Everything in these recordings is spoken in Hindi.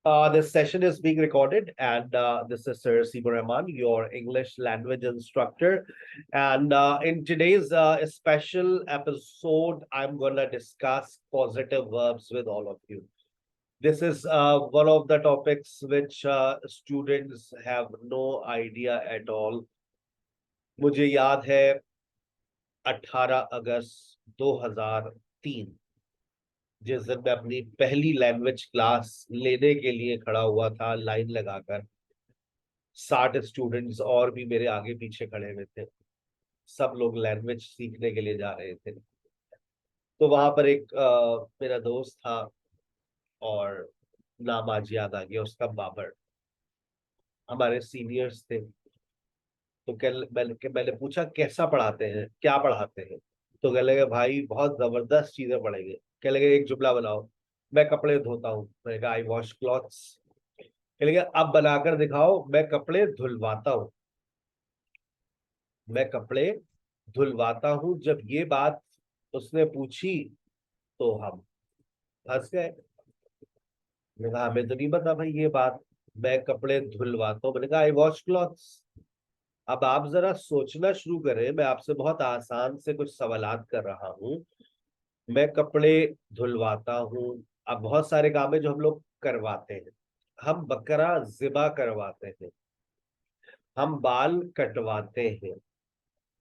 This session is being recorded, and this is Sir Sibur Rahman, your English language instructor. And in today's special episode, I'm going to discuss positive verbs with all of you. This is one of the topics which students have no idea at all. मुझे याद है 18 अगस्त 2003, जिस दिन मैं अपनी पहली लैंग्वेज क्लास लेने के लिए खड़ा हुआ था लाइन लगाकर। 60 स्टूडेंट्स और भी मेरे आगे पीछे खड़े हुए थे। सब लोग लैंग्वेज सीखने के लिए जा रहे थे। तो वहां पर एक मेरा दोस्त था, और नाम आज याद आ गया उसका, बाबर। हमारे सीनियर्स थे। तो कल मैंने पूछा कैसा पढ़ाते हैं, क्या पढ़ाते हैं। तो कह लगे भाई बहुत जबरदस्त चीजें पढ़ेंगे। कह लगे एक जुमला बनाओ। मैं कपड़े धोता हूँ। मैंने कहा आई वॉश क्लॉथ्स। कह लगे अब बनाकर दिखाओ। मैं कपड़े धुलवाता हूँ। मैं कपड़े धुलवाता हूँ। जब ये बात उसने पूछी तो हम हंस गए। मैंने कहा हमें तो नहीं पता भाई ये बात। मैं कपड़े धुलवाता हूँ, मैंने कहा आई वॉश क्लॉथ्स। अब आप जरा सोचना शुरू करें। मैं आपसे बहुत आसान से कुछ सवालात कर रहा हूँ। मैं कपड़े धुलवाता हूँ। अब बहुत सारे काम है जो हम लोग करवाते हैं। हम बकरा ज़िबा करवाते हैं। हम बाल कटवाते हैं।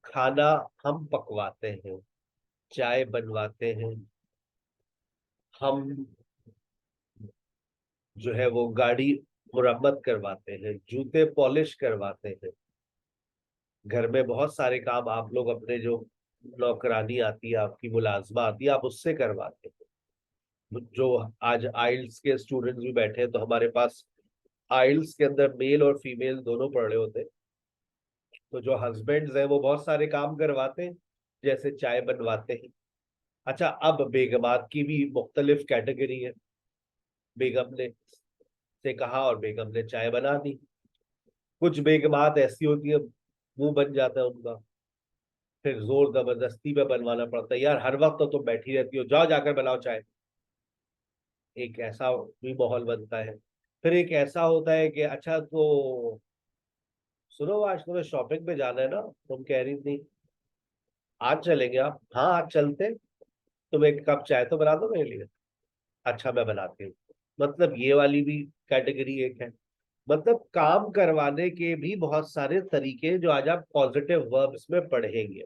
खाना हम पकवाते हैं। चाय बनवाते हैं। हम जो है वो गाड़ी मुरम्मत करवाते हैं। जूते पॉलिश करवाते हैं। घर में बहुत सारे काम आप लोग अपने जो नौकरानी आती है, आपकी मुलाजमा आती है, आप उससे करवाते हैं। जो आज आइल्स के स्टूडेंट्स भी बैठे हैं, तो हमारे पास आइल्स के अंदर मेल और फीमेल दोनों पढ़ रहे होते हैं। तो जो हस्बैंड्स हैं वो बहुत सारे काम करवाते हैं, जैसे चाय बनवाते हैं। अच्छा, अब बेगमात की भी मुख्तलिफ कैटेगरी है। बेगम ने से कहा और बेगम ने चाय बना दी। कुछ बेगमात ऐसी होती है, मुंह बन जाता है उनका, फिर जोर जबरदस्ती पे बनवाना पड़ता है। यार हर वक्त तो तुम बैठी रहती हो, जाओ जाकर बनाओ चाय। एक ऐसा भी माहौल बनता है। फिर एक ऐसा होता है कि अच्छा तो सुनो, आज तुम्हें शॉपिंग पे जाना है ना, तुम कह रही थी आज चलेंगे। आप हाँ आज चलते। तुम एक कप चाय तो बना दो मेरे लिए। अच्छा मैं बनाती हूँ। मतलब ये वाली भी कैटेगरी एक है। मतलब काम करवाने के भी बहुत सारे तरीके हैं, जो आज आप पॉजिटिव वर्ब्स में पढ़ेंगे।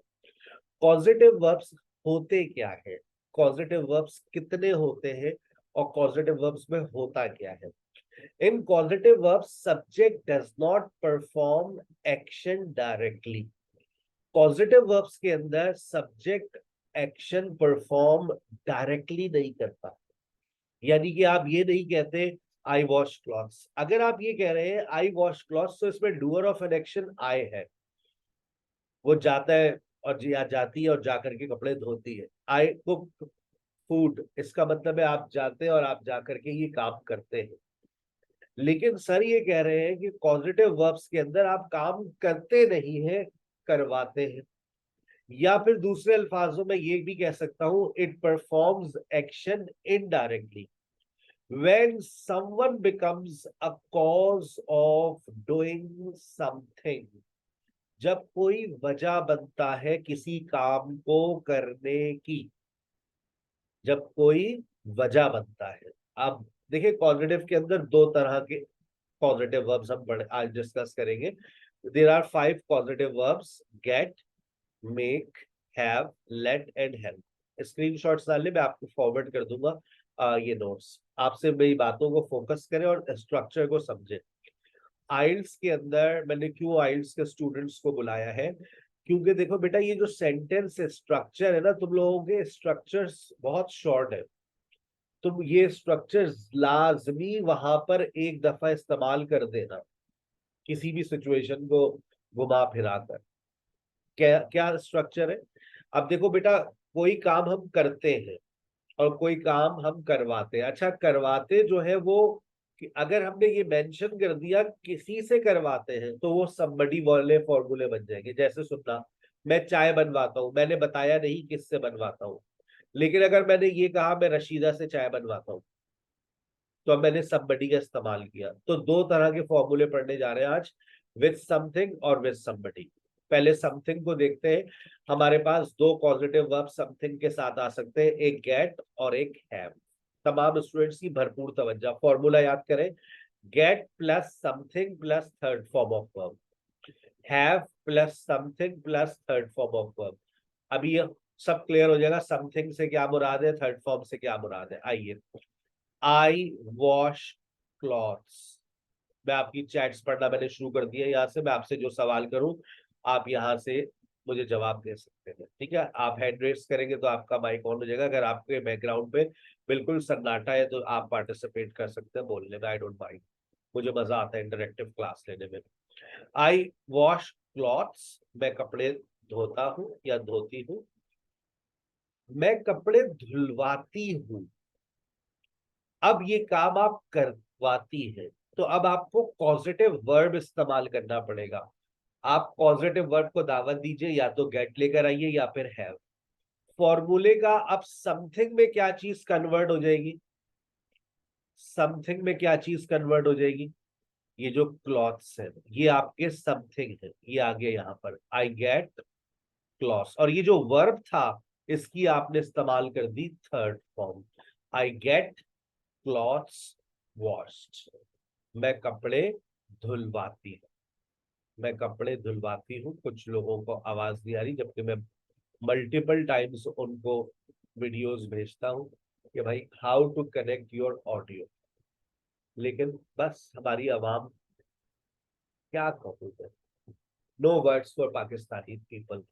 पॉजिटिव वर्ब्स होते क्या है, पॉजिटिव वर्ब्स कितने होते हैं, और पॉजिटिव वर्ब्स में होता क्या है। In positive verbs subject does not perform action directly. Positive verbs के अंदर सब्जेक्ट एक्शन परफॉर्म डायरेक्टली नहीं करता। यानी कि आप ये नहीं कहते आई वॉश क्लॉथ्स। अगर आप ये कह रहे हैं आई वॉश क्लॉथ्स, तो इसमें doer of an action I है। वो जाता है और या जाती है और जाकर के कपड़े धोती है। आई कुक फूड, इसका मतलब है आप जाते हैं और आप जाकर के ये काम करते हैं। लेकिन सर ये कह रहे हैं कि पॉजिटिव वर्ब्स के अंदर आप काम करते नहीं है, करवाते हैं। या फिर दूसरे अल्फाजों में ये भी कह सकता हूं, it performs action indirectly when someone becomes a cause of doing something। जब कोई वजह बनता है किसी काम को करने की। जब कोई वजह बनता है। अब देखिए पॉजिटिव के अंदर दो तरह के पॉजिटिव वर्ब्स हम आज डिस्कस करेंगे। There are 5 positive verbs: get, make, have, let and help. Screenshots डालने मैं आपको फॉरवर्ड कर दूंगा ये नोट्स। आपसे मेरी बातों को फोकस करें और स्ट्रक्चर को समझें। आइल्स के अंदर मैंने क्यों आइल्स के स्टूडेंट्स को बुलाया है, क्योंकि देखो बेटा ये जो सेंटेंस स्ट्रक्चर है ना, तुम लोगों के स्ट्रक्चर्स बहुत शॉर्ट है। तुम ये स्ट्रक्चर्स लाजमी वहां पर एक दफा इस्तेमाल कर देना, किसी भी सिचुएशन को घुमा फिरा कर। क्या क्या स्ट्रक्चर है। अब देखो बेटा, कोई काम हम करते हैं और कोई काम हम करवाते हैं। अच्छा, करवाते जो है वो कि अगर हमने ये मेंशन कर दिया किसी से करवाते हैं, तो वो somebody वाले फॉर्मूले बन जाएंगे। जैसे सुनना, मैं चाय बनवाता हूं, मैंने बताया नहीं किससे बनवाता हूं। लेकिन अगर मैंने ये कहा मैं रशीदा से चाय बनवाता हूं, तो अब मैंने somebody का इस्तेमाल किया। तो दो तरह के फॉर्मूले पढ़ने जा रहे हैं आज, with something और with somebody। पहले समथिंग को देखते हैं। हमारे पास दो पॉजिटिव वर्ब समथिंग के साथ आ सकते हैं, एक गेट और एक हैव। तमाम स्टूडेंट्स की भरपूर तवज्जो। फॉर्मूला याद करें, gate plus something plus third form of verb, have plus something plus third form of verb. अभी ये सब क्लियर हो जाएगा, समथिंग से क्या मुराद है, थर्ड फॉर्म से क्या मुराद है। आइए, आई वॉश क्लॉथ्स। मैं आपकी चैट्स पढ़ना मैंने शुरू कर दिया। यहाँ से मैं आपसे जो सवाल करूं, आप यहाँ से मुझे जवाब दे सकते हैं, ठीक है। आप हैंड रेस करेंगे तो आपका माइक ऑन हो जाएगा। अगर आपके बैकग्राउंड पे बिल्कुल सन्नाटा है तो आप पार्टिसिपेट कर सकते हैं बोलने में, आई डोंट माइंड। मुझे मजा आता है इंटरेक्टिव क्लास लेने में। आई वॉश क्लॉथ्स, मैं कपड़े धोता हूँ या धोती हूँ। मैं कपड़े धुलवाती हूँ। अब ये काम आप करवाती है, तो अब आपको पॉजिटिव वर्ब इस्तेमाल करना पड़ेगा। आप पॉजिटिव वर्ब को दावत दीजिए, या तो गेट लेकर आइए या फिर हैव। फॉर्मूले का अब समथिंग में क्या चीज कन्वर्ट हो जाएगी, समथिंग में क्या चीज कन्वर्ट हो जाएगी, ये जो क्लॉथ्स है ये आपके समथिंग है। ये आ गया यहाँ पर, आई गेट क्लॉथ्स। और ये जो वर्ब था इसकी आपने इस्तेमाल कर दी थर्ड फॉर्म, आई गेट क्लॉथ्स वॉश्ड। मैं कपड़े धुलवाती हूँ, मैं कपड़े धुलवाती हूँ। कुछ लोगों को आवाज नहीं आ रही, जबकि मैं मल्टीपल टाइम्स उनको वीडियोस भेजता हूँ कि भाई how to connect your audio, लेकिन बस हमारी आवाम क्या कहूँ। No words for Pakistani people.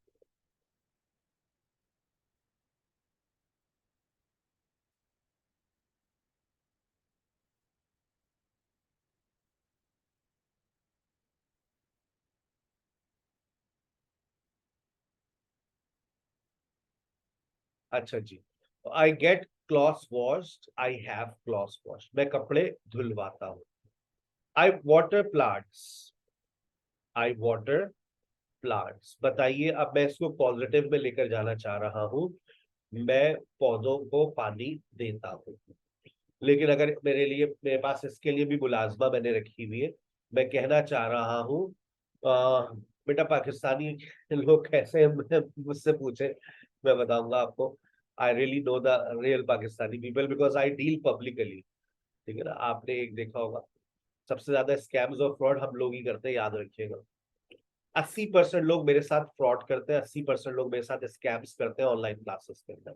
अच्छा जी, I get clothes washed, I have clothes washed. मैं कपड़े धुलवाता हूँ। I water plants, I water plants. बताइए, अब मैं इसको पॉजिटिव में लेकर जाना चाह रहा हूँ। मैं पौधों को पानी देता हूँ। लेकिन अगर मेरे लिए, मेरे पास इसके लिए भी मुलाजमा मैंने रखी हुई है। मैं कहना चाह रहा हूँ, बेटा पाकिस्तानी लोग कैसे हैं, मुझसे पूछे, मैं बताऊंगा आपको। I really know the real Pakistani people because I deal publicly, ठीक है ना। आपने एक देखा होगा, सबसे ज्यादा स्कैम्स और फ्रॉड हम लोग ही करते हैं, याद रखिएगा। 80% लोग मेरे साथ फ्रॉड करते हैं, 80% लोग मेरे साथ स्कैम्स करते हैं ऑनलाइन क्लासेस के अंदर,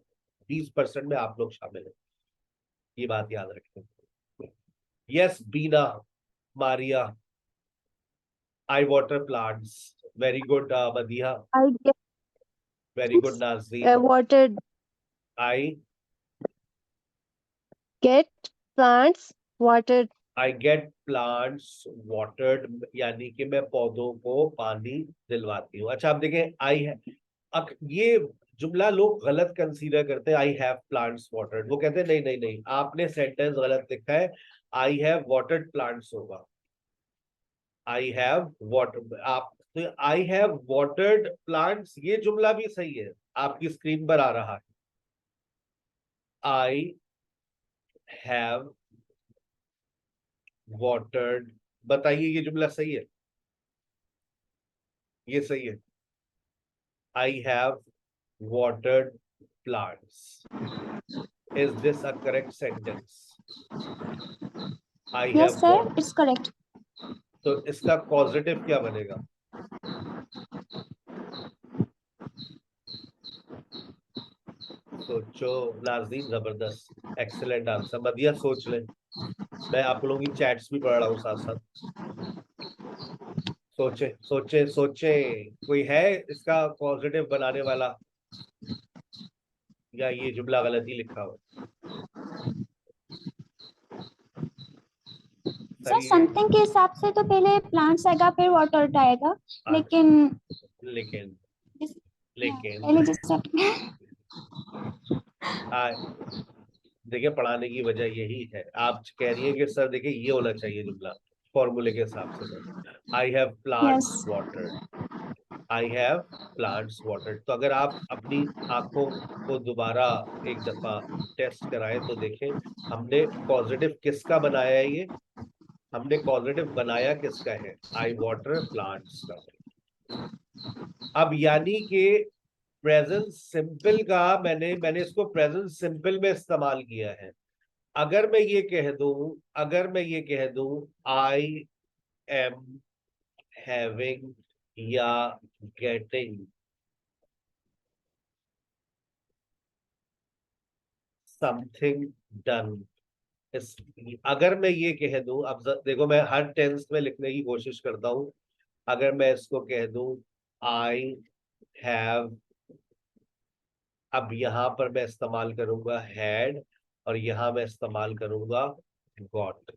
20% में आप लोग शामिल हैं। ये बात याद रखें। Yes Bina, Maria, I water plants. Very good Madiya, I very good Nazreen. watered I get plants watered. I get plants watered, यानी कि मैं पौधों को पानी दिलवाती हूँ। अच्छा, आप देखें, आई है, अब ये जुमला लोग गलत कंसीडर करते हैं, आई हैव प्लांट्स वाटर्ड। वो कहते हैं नहीं नहीं नहीं, आपने सेंटेंस गलत लिखा है, आई हैव वाटर्ड प्लांट्स होगा। आई हैव वाटर, आप तो आई हैव वाटर्ड प्लांट्स, ये जुमला भी सही है, आपकी स्क्रीन पर आ रहा है। आई हैव वाटर्ड, बताइए ये जुमला सही है, ये सही है। I have watered plants. Is this a correct sentence? I Yes, have sir, watered. it's correct. तो इसका पॉजिटिव क्या बनेगा? सोचो नाज़रीन, जबरदस्त, एक्सीलेंट आंसर। मदिया सोच लें, मैं आप लोगों की चैट्स भी पढ़ रहा हूँ साथ साथ। सोचे सोचे सोचे, कोई है इसका पॉजिटिव बनाने वाला, या ये जुमला गलत ही लिखा हो? सर समथिंग के हिसाब से तो पहले प्लांट्स आएगा फिर वाटर आएगा, लेकिन लेकिन लेकिन पहले जैसे देखिए, पढ़ाने की वजह यही है। आप कह रही है कि सर देखिए ये होना चाहिए जुमला फॉर्मूले के हिसाब से। I have plants yes watered, I have plants watered. तो अगर आप अपनी आंखों को दोबारा एक दफा टेस्ट कराएं तो देखें हमने पॉजिटिव किसका बनाया है। ये हमने पॉजिटिव बनाया किसका है, आई वाटर प्लांट्स का। अब यानी कि प्रेजेंट सिंपल का मैंने इसको प्रेजेंट सिंपल में इस्तेमाल किया है। अगर मैं ये कह दूं आई एम हैविंग या गेटिंग समथिंग डन, इस अगर मैं ये कह दूं, अब देखो मैं हर टेंस में लिखने की कोशिश करता हूं। अगर मैं इसको कह दूं आई हैव, अब यहां पर मैं इस्तेमाल करूंगा हैड और यहां मैं इस्तेमाल करूंगा गॉट।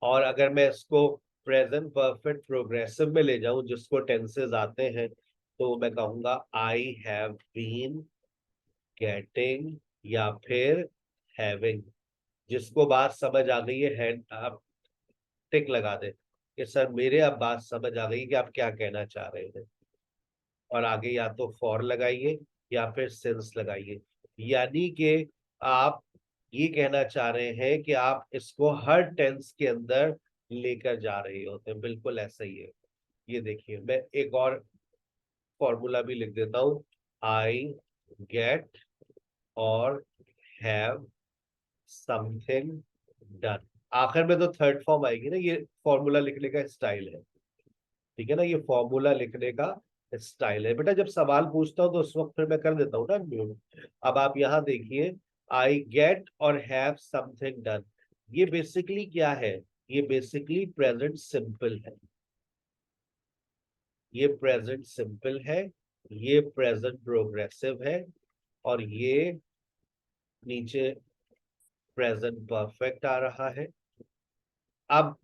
और अगर मैं इसको प्रेजेंट परफेक्ट प्रोग्रेसिव में ले जाऊं जिसको टेंसेस आते हैं, तो मैं कहूंगा आई हैव बीन गेटिंग या फिर हैविंग। जिसको बात समझ आ गई है आप टिक लगा दे कि सर मेरे अब बात समझ आ गई कि आप क्या कहना चाह रहे हैं। और आगे या तो फॉर लगाइए या फिर सिंस लगाइए। यानी कि आप ये कहना चाह रहे हैं कि आप इसको हर टेंस के अंदर लेकर जा रहे होते हैं, बिल्कुल ऐसा ही है। ये देखिए मैं एक और फॉर्मूला भी लिख देता हूं, आई गेट और हैव समथिंग डन। आखिर में तो थर्ड फॉर्म आएगी ना, ये फॉर्मूला लिखने का स्टाइल है। ठीक है ना, ये फॉर्मूला लिखने का स्टाइल है बेटा। जब सवाल पूछता हूँ तो उस वक्त फिर मैं कर देता हूँ ना म्यूट। अब आप यहाँ देखिए, आई गेट और हैव समथिंग डन, ये बेसिकली क्या है, ये बेसिकली प्रेजेंट सिंपल है। ये प्रेजेंट सिंपल है, ये प्रेजेंट प्रोग्रेसिव है, और ये नीचे प्रेजेंट परफेक्ट आ रहा है। अब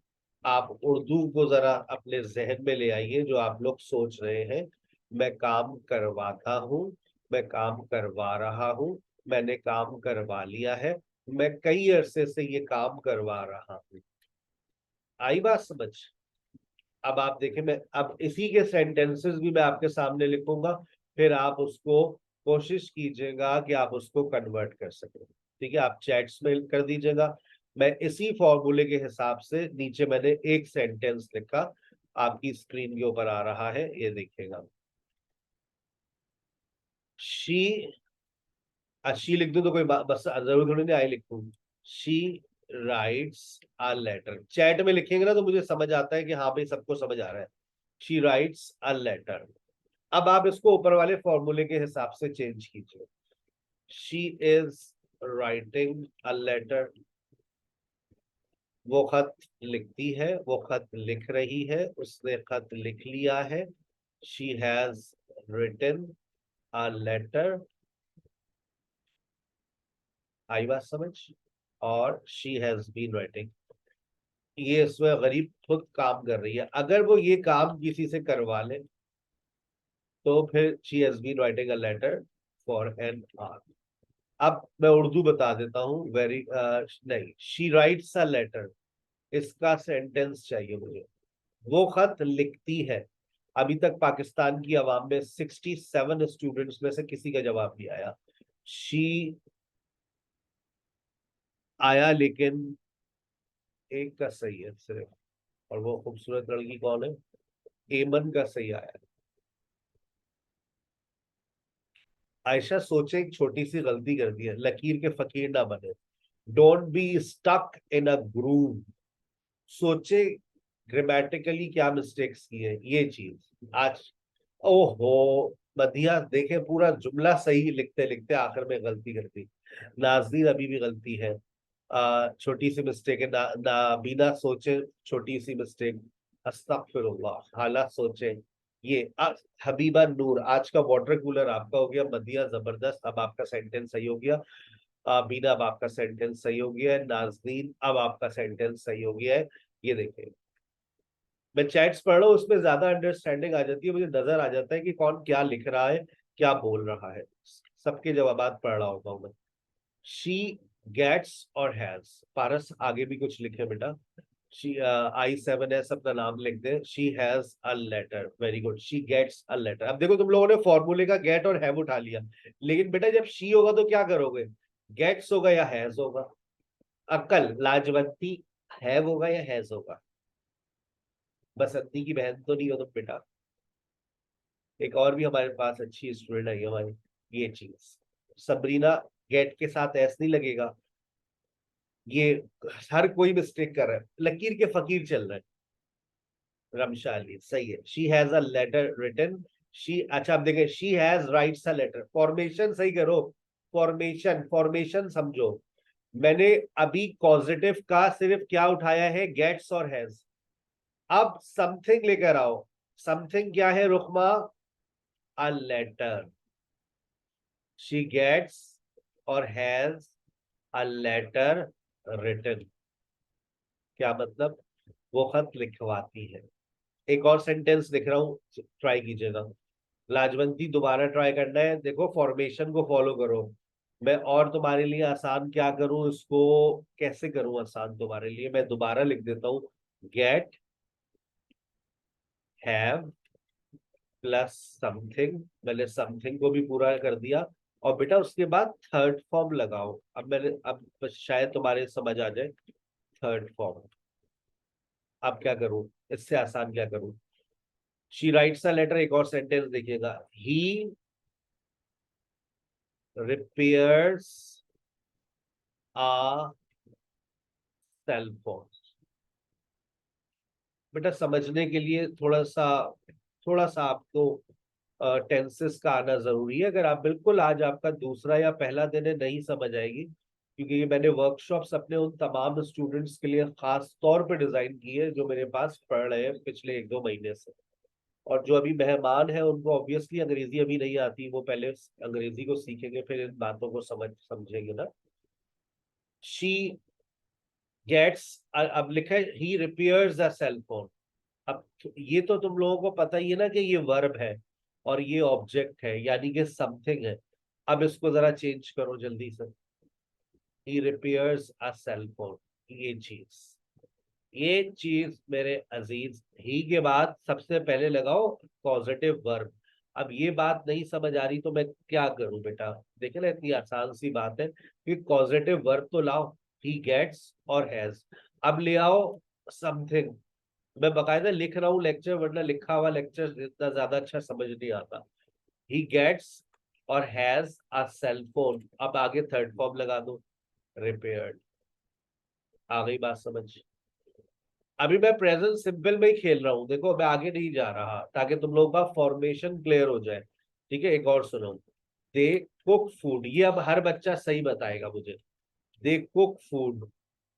आप उर्दू को जरा अपने जहन में ले आइए, जो आप लोग सोच रहे हैं मैं काम करवाता हूँ, मैं काम करवा रहा हूँ, मैंने काम करवा लिया है, मैं कई अरसे से ये काम करवा रहा हूँ। आई बात समझ। अब आप देखिए, मैं अब इसी के सेंटेंसेस भी मैं आपके सामने लिखूंगा, फिर आप उसको कोशिश कीजिएगा कि आप उसको कन्वर्ट कर सकें। ठीक है, आप चैट्स में कर दीजिएगा। मैं इसी फॉर्मूले के हिसाब से नीचे मैंने एक सेंटेंस लिखा, आपकी स्क्रीन के ऊपर आ रहा है, ये देखिएगा। शी, शी लिख दूं तो कोई बस जरूर थोड़ी नहीं आई लिखूं। She writes a letter, chat में लिखेंगे ना तो मुझे समझ आता है कि हाँ भाई सबको समझ आ रहा है। She writes a letter. अब आप इसको ऊपर वाले फॉर्मूले के हिसाब से चेंज कीजिए। She is writing a letter, वो खत लिखती है, वो खत लिख रही है, उसने खत लिख लिया है। She has written a letter, I बात समझ। और शी हैज बीन राइटिंग, ये इसमें गरीब खुद काम कर रही है। अगर वो ये काम किसी से करवा ले तो फिर she has been writing a letter for an hour. अब मैं उर्दू बता देता हूँ, वेरी नहीं, शी राइट्स अ लेटर, इसका सेंटेंस चाहिए मुझे। वो खत लिखती है। अभी तक पाकिस्तान की आवाम में 67 स्टूडेंट्स में से किसी का जवाब नहीं आया। शी आया लेकिन एक का सही है सिर्फ, और वो खूबसूरत लड़की कौन है, एमन का सही आया। आयशा सोचे एक छोटी सी गलती कर दी है, लकीर के फकीर ना बने। Don't be stuck in a groove. सोचे ग्रामेटिकली क्या मिस्टेक्स की है ये चीज आज। ओहो, मधिया देखे पूरा जुमला सही लिखते लिखते आखिर में गलती कर दी। नाजरीन अभी भी गलती है, छोटी सी मिस्टेक है ना, ना बिना सोचे छोटी सी मिस्टेक। अस्तगफिरुल्लाह, हालात सोचे। ये हबीबा नूर, आज का वाटर कूलर आपका हो गया। मदिया जबरदस्त, अब आपका सेंटेंस सही हो गया। बीना, अब आपका सेंटेंस सही हो गया है। नाजरीन, अब आपका सेंटेंस सही हो गया है। ये देखिए, मैं चैट्स पढ़ रहा हूँ, उसमें ज्यादा अंडरस्टैंडिंग आ जाती है, मुझे नजर आ जाता है कि कौन क्या लिख रहा है, क्या बोल रहा है। सबके जवाबात पढ़ रहा होता हूँ मैं। शी गेट्स और हैज, पारस आगे भी कुछ लिखे बेटा। I7S अपना नाम लिख दे। She has a letter, very good, she gets a letter. अब देखो तुम लोगों ने फॉर्मूले का गेट और हैव उठा लिया, लेकिन बेटा जब शी होगा तो क्या करोगे? गेट्स होगा या हैज होगा? अक्ल लाजवंती, हैव होगा या हैज होगा? बसंती की बहन तो नहीं हो तुम बेटा। एक और भी हमारे पास अच्छी स्टूडेंट आई है हमारी, ये चीज सबरीना, गेट के साथ एस नहीं लगेगा। ये हर कोई मिस्टेक कर रहा है, लकीर के फकीर चल रहा है। रमशाली सही है। She has a letter written. She, अच्छा अब देखें, she has writes a letter. Formation सही करो, फॉर्मेशन फॉर्मेशन समझो। मैंने अभी कॉजेटिव का सिर्फ क्या उठाया है, गेट्स और हैज। अब समथिंग लेकर आओ। समथिंग क्या है Rukma? A letter. She gets और हैज अ लेटर रिटन। क्या मतलब? वो खत लिखवाती है। एक और सेंटेंस लिख रहा हूं, ट्राई कीजिएगा। लाजवंती दोबारा ट्राई करना है, देखो फॉर्मेशन को फॉलो करो। मैं और तुम्हारे लिए आसान क्या करूं, इसको कैसे करूं आसान तुम्हारे लिए, मैं दोबारा लिख देता हूं। Get, have plus something. मैंने समथिंग को भी पूरा कर दिया। और बेटा उसके बाद थर्ड फॉर्म लगाओ। अब शायद तुम्हारे समझ आ जाए। Third form. अब क्या करूं, इससे आसान क्या करूं? शी राइट्स अ लेटर, एक और सेंटेंस देखिएगा। ही रिपेयर्स आ सेल फोन। बेटा समझने के लिए थोड़ा सा आपको टेंसेस का आना जरूरी है। अगर आप बिल्कुल, आज आपका दूसरा या पहला दिन है, नहीं समझ आएगी, क्योंकि ये मैंने वर्कशॉप्स अपने उन तमाम स्टूडेंट्स के लिए खास तौर पे डिजाइन की है जो मेरे पास पढ़ रहे हैं पिछले 1-2 महीने से। और जो अभी मेहमान है उनको ऑब्वियसली अंग्रेजी अभी नहीं आती, वो पहले अंग्रेजी को सीखेंगे फिर इन बातों को समझेंगे ना। शी गेट्स, अब लिखा है ही रिपेयर्स अ सेल फोन। अब ये तो तुम लोगों को पता ही है ना कि ये वर्ब है और ये ऑब्जेक्ट है, यानी कि समथिंग है। अब इसको जरा चेंज करो जल्दी से। ही रिपेयर्स अ सेल फोन। ये चीज ये चीज मेरे अजीज, ही के बाद सबसे पहले लगाओ पॉजिटिव वर्ब। अब ये बात नहीं समझ आ रही तो मैं क्या करूं बेटा? देखे ना, इतनी आसान सी बात है कि पॉजिटिव वर्ब तो लाओ। ही गेट्स और हैज। अब ले आओ समथिंग। मैं बकायदा लिख रहा हूँ लेक्चर, वरना लिखा हुआ लेक्चर इतना ज्यादा अच्छा समझ नहीं आता। ही गेट्स और हैज अ सेल फोन। अब आगे थर्ड फॉर्म लगा दो, रिपेयर्ड। आ गई बात समझ? अभी मैं प्रेजेंट सिंपल में ही खेल रहा हूँ, देखो मैं आगे नहीं जा रहा, ताकि तुम लोगों का फॉर्मेशन क्लियर हो जाए। ठीक है, एक और सुनो। दे कुक फूड, ये अब हर बच्चा सही बताएगा मुझे। दे कुक फूड,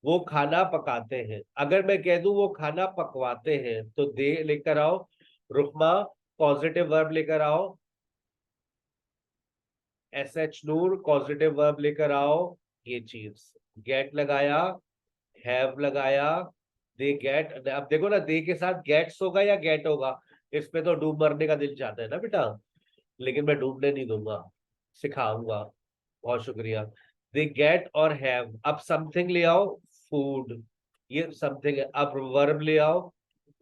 वो खाना पकाते हैं। अगर मैं कह दूं वो खाना पकवाते हैं तो दे लेकर आओ। रुकमा, पॉजिटिव वर्ब लेकर आओ। एस एच नूर, पॉजिटिव वर्ब लेकर आओ। ये चीज गेट लगाया, हैव लगाया। दे गेट, अब देखो ना, दे के साथ गेट्स होगा या गेट होगा? इस पे तो डूब मरने का दिल चाहता है ना बेटा, लेकिन मैं डूबने नहीं दूंगा, सिखाऊंगा। बहुत शुक्रिया। दे गेट और हैव। अब समथिंग ले आओ, फूड। ये समथिंग है। अब वर्ब ले आओ,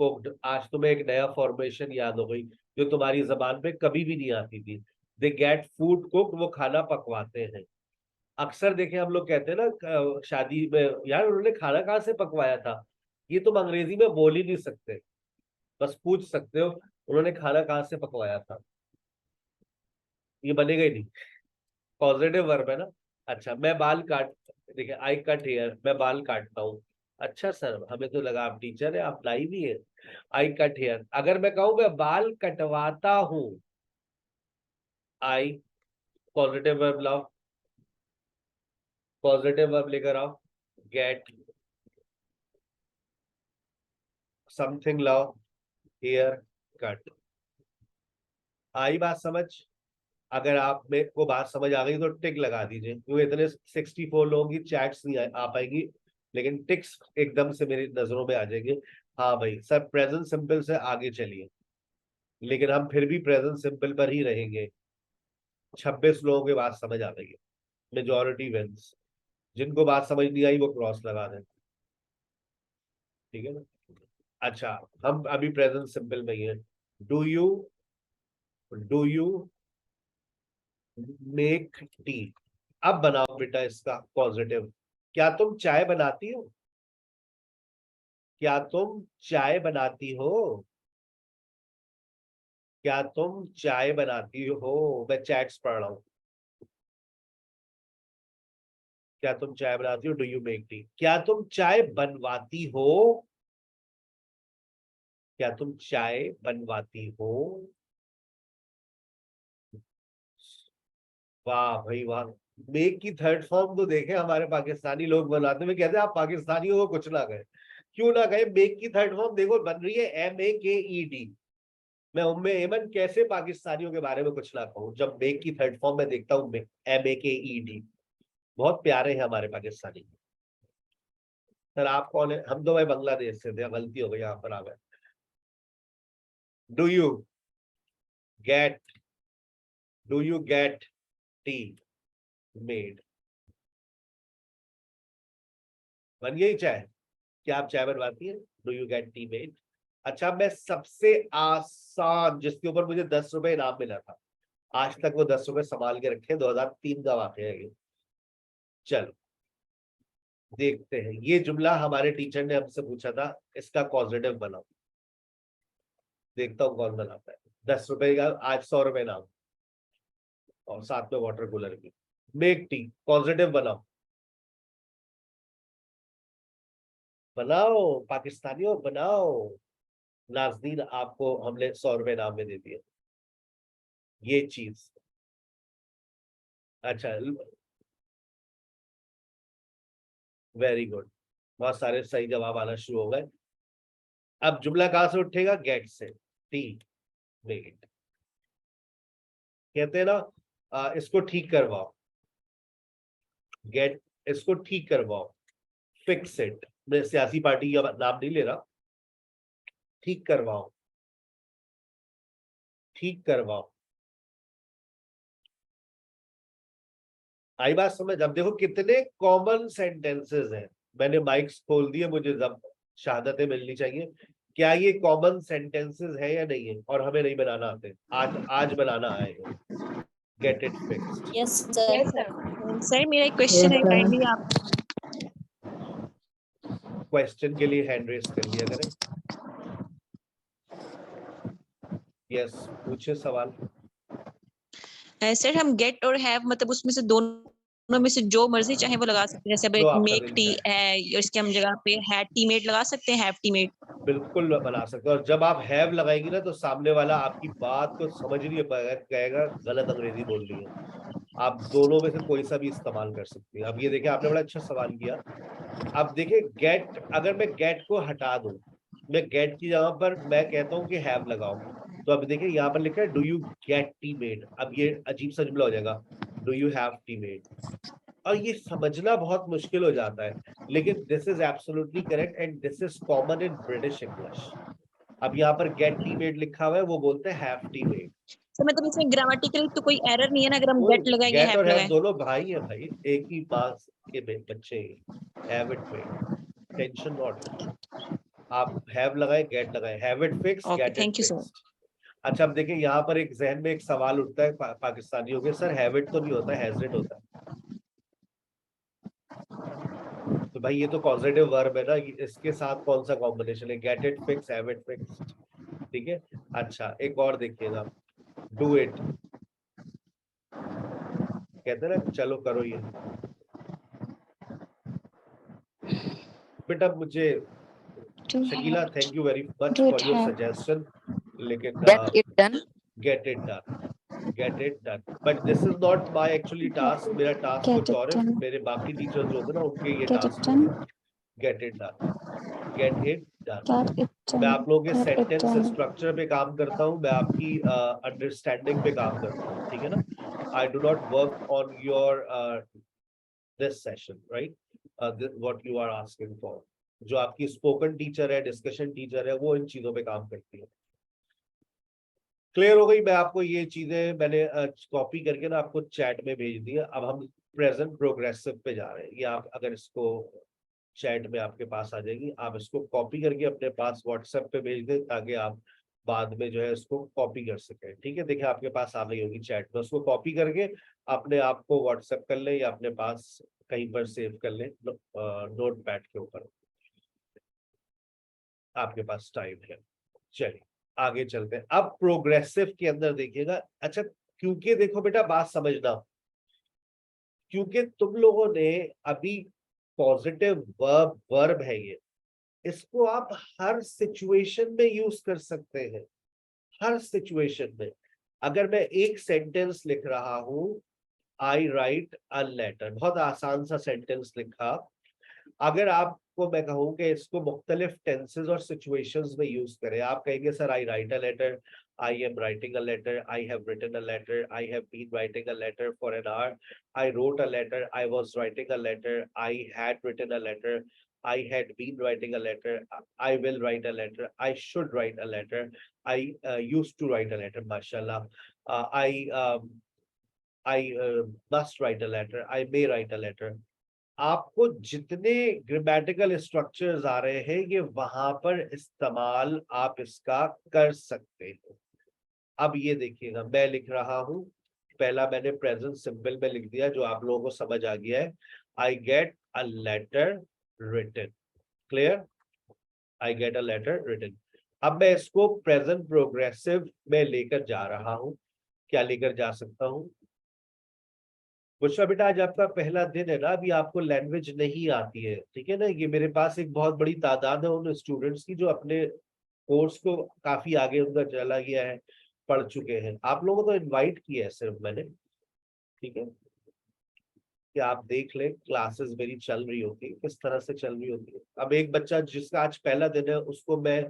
कुक्ड। आज तुम्हें एक नया फॉर्मेशन याद हो गई जो तुम्हारी जबान पे कभी भी नहीं आती थी। दे गेट फूड कुक्ड, वो खाना पकवाते हैं। अक्सर देखे हम लोग कहते हैं ना शादी में, यार उन्होंने खाना कहाँ से पकवाया था। ये तुम अंग्रेजी में बोल ही नहीं सकते, बस पूछ सकते हो उन्होंने खाना कहाँ से पकवाया था। ये बनेगा ही नहीं, पॉजिटिव वर्ब है ना। अच्छा, मैं बाल काट, देखिए आई कट हेयर, मैं बाल काटता हूँ। अच्छा सर, हमें तो लगा आप टीचर है, आप लाई भी है। I cut hair. अगर मैं कहूँ मैं बाल कटवाता हूँ, आई, पॉजिटिव वर्ब लाओ। पॉजिटिव वर्ब लेकर आओ, गेट। समथिंग लाओ, हेयर कट। आई बात समझ? अगर आप में को बात समझ आ गई तो टिक लगा दीजिए, क्योंकि इतने 64 लोगों की चैट्स नहीं आ पाएगी, लेकिन टिक्स एकदम से मेरी नजरों में आ जाएंगे। हाँ भाई सर, प्रेजेंट सिंपल से आगे चलिए, लेकिन हम फिर भी प्रेजेंट सिंपल पर ही रहेंगे। 26 लोगों की बात समझ आ गई है, मेजोरिटी विंस। जिनको बात समझ नहीं आई वो क्रॉस लगा दें। ठीक है ना। अच्छा, हम अभी प्रेजेंट सिंपल में ही है। Do you make tea. अब बनाओ बेटा इसका पॉजिटिव। क्या तुम चाय बनाती हो? क्या तुम चाय बनाती हो? क्या तुम चाय बनाती हो? मैं चैट्स पढ़ रहा हूँ। क्या तुम चाय बनाती हो? Do you make tea. क्या तुम चाय बनवाती हो? क्या तुम चाय बनवाती हो? वाह भाई वाह। मेक की थर्ड फॉर्म तो देखे हमारे पाकिस्तानी लोग बनाते हुए, कहते हैं आप पाकिस्तानियों को कुछ ना कहे। क्यों ना कहे? मेक की थर्ड फॉर्म देखो बन रही है MEKED। मैं उम्मे एमन कैसे पाकिस्तानियों के बारे में कुछ ना कहूँ जब मेक की थर्ड फॉर्म में देखता हूँ MEKED। बहुत प्यारे हैं हमारे पाकिस्तानी। सर आप कौन है? हम तो भाई बांग्लादेश से थे, गलती हो गई यहाँ पर आ गए। Do you get do you get T made. बन गई चाय? क्या आप चाय बनवाती हैं? Do you get T made. अच्छा, मैं सबसे आसान जिसके ऊपर मुझे 10 रुपए इनाम मिला था, आज तक वो 10 रुपए संभाल के रखे, 2003 का वाकया है ये। चलो देखते हैं, ये जुमला हमारे टीचर ने हमसे पूछा था, इसका पॉजिटिव बनाओ। देखता हूँ कौन बनाता है। 10 रुपए का आज 100 रुपए इनाम, और साथ में वाटर कूलर भी। मेक टी पॉजिटिव बनाओ। बनाओ पाकिस्तानियों बनाओ। नाजरीन आपको हमने 100 रुपए इनाम में दे दिए ये चीज। अच्छा, वेरी गुड। बहुत सारे सही जवाब आना शुरू हो गए। अब जुमला कहां से उठेगा? गेट से। T made. कहते हैं ना इसको ठीक करवाओ। गेट, इसको ठीक करवाओ। Fix it. मैं सियासी पार्टी का नाम नहीं ले रहा। ठीक करवाओ, ठीक करवाओ। आई बात समझ? अब देखो कितने कॉमन सेंटेंसेस हैं। मैंने माइक्स खोल दिए, मुझे जब शहादतें मिलनी चाहिए। क्या ये कॉमन सेंटेंसेस है या नहीं है? और हमें नहीं बनाना आते, आज आज बनाना आएगा। Get it fixed. Yes sir. Yes sir. Sir मेरा एक क्वेश्चन है, काइंडली आप क्वेश्चन के लिए हैंड रेस कर लिया करें। यस, पूछे सवाल। सर हम गेट और हैव मतलब उसमें से दोनों में से जो मर्जी चाहे वो लगा सकते हैं, जैसे जो आपका मेक दिल टी चाहे। है, इसके हम जगह पे हैड टी मेड लगा सकते हैं, हैव टी मेड। बिल्कुल बना सकते हो, और जब आप हैव लगाएंगी ना तो सामने वाला आपकी बात को समझ नहीं पाएगा, कहेगा गलत अंग्रेजी बोल रही है। आप दोनों में से कोई सा भी इस्तेमाल कर सकती है। अब ये देखिए, आपने बड़ा अच्छा सवाल किया। अब देखिए गेट, अगर मैं गेट को हटा दूं, मैं गेट की जगह पर मैं कहता हूं कि हैव लगाओ, तो अब देखिए यहाँ पर लिखा है do you get T made. अब ये अजीब सा जुमला हो जाएगा, do you have T made. और ये समझना बहुत मुश्किल हो जाता है, लेकिन this is absolutely correct and this is common in British English. अब यहाँ पर गेट टी मेड लिखा हुआ है, वो बोलते हैं हैव टी मेड। तो मतलब इसमें ग्रामेटिकली तो कोई एरर नहीं है ना, अगर हम कोई गेट लगाएं या गेट हैव और हैव लगाएं? दोनों भाई है भाई, एक ही माँ के बच्चे have it made. Tension not. आप हैव लगाए गेट लगाए, have it fix okay, get it thank you sir. Fixed. अच्छा, अब देखिए यहाँ पर एक जहन में एक सवाल उठता है पाकिस्तानियों के, सर हैव इट तो नहीं होता, हैज इट होता है। तो भाई ये तो पॉजिटिव वर्ब है ना, इसके साथ कौन सा कॉम्बिनेशन है? Get it fix, have it fixed. ठीक है। अच्छा, एक और देखिएगा, डू इट। कहते हैं ना चलो करो ये। बेटा मुझे To Shakila, have thank you very much do it for your have suggestion, लेकिन Get it done. Get it done, get it done. But this is not my actually task. मेरा टास्क get कुछ it और है, done, मेरे बाकी टीचर्स जो होते हैं ना उनके ये get it टास्क done, होते हैं। Gate it done, get it done. get it मैं done, आप लोगों के get it sentence done. Structure पे काम करता हूँ, मैं आपकी अंडरस्टैंडिंग पे काम करता हूँ, ठीक है ना। I do not work on your this session, right. What you are asking for. जो आपकी स्पोकन टीचर है, डिस्कशन टीचर है, वो इन चीजों पे काम करती है। क्लियर हो गई? मैं आपको ये चीजें मैंने कॉपी करके ना आपको चैट में भेज दी है। अब हम प्रेजेंट प्रोग्रेसिव पे जा रहे हैं। ये आप अगर इसको चैट में आपके पास आ जाएगी। आप इसको कॉपी करके अपने पास व्हाट्सएप पे भेज दें ताकि आप बाद में जो है इसको कॉपी कर सकें। ठीक है, देखिए आपके पास आ गई होगी चैट में, उसको कॉपी करके अपने आप को व्हाट्सएप कर लें या अपने पास कहीं पर सेव कर लें नोट पैड के ऊपर, आपके पास टाइम है। चलिए आगे चलते हैं। अब प्रोग्रेसिव के अंदर देखिएगा। अच्छा, क्योंकि देखो बेटा बात समझना, क्योंकि तुम लोगों ने अभी पॉजिटिव वर्ब है ये, इसको आप हर सिचुएशन में यूज कर सकते हैं, हर सिचुएशन में। अगर मैं एक सेंटेंस लिख रहा हूं, आई राइट अ लेटर, बहुत आसान सा सेंटेंस लिखा, अगर आपको मैं कहूँ कि इसको मुख्तलिफ टेंसेज और सिचुएशंस में यूज करें, आप कहेंगे sir I write a letter, I am writing a letter, I have written a letter, I have been writing a letter for an hour, I wrote a letter, I was writing a letter, I had written a letter, I had been writing a letter, I will write a letter, I should write a letter, I used to write a letter, mashallah, I must write a letter, I may write a letter। आपको जितने ग्रामेटिकल स्ट्रक्चर्स आ रहे हैं ये वहां पर इस्तेमाल आप इसका कर सकते हो। अब ये देखिएगा, मैं लिख रहा हूं, पहला मैंने प्रेजेंट सिंपल में लिख दिया जो आप लोगों को समझ आ गया है, I get a letter written, clear, I get a letter written. अब मैं इसको प्रेजेंट प्रोग्रेसिव में लेकर जा रहा हूं, क्या लेकर जा सकता हूं? बुशरा बेटा आज आपका पहला दिन है ना, अभी आपको लैंग्वेज नहीं आती है, ठीक है ना। ये मेरे पास एक बहुत बड़ी तादाद है उन स्टूडेंट्स की जो अपने कोर्स को काफी आगे उनका चला गया है, पढ़ चुके हैं। आप लोगों को तो इनवाइट किया है सिर्फ मैंने, ठीक है, कि आप देख लें क्लासेस मेरी चल रही होती है, किस तरह से चल रही होती है। अब एक बच्चा जिसका आज पहला दिन है उसको मैं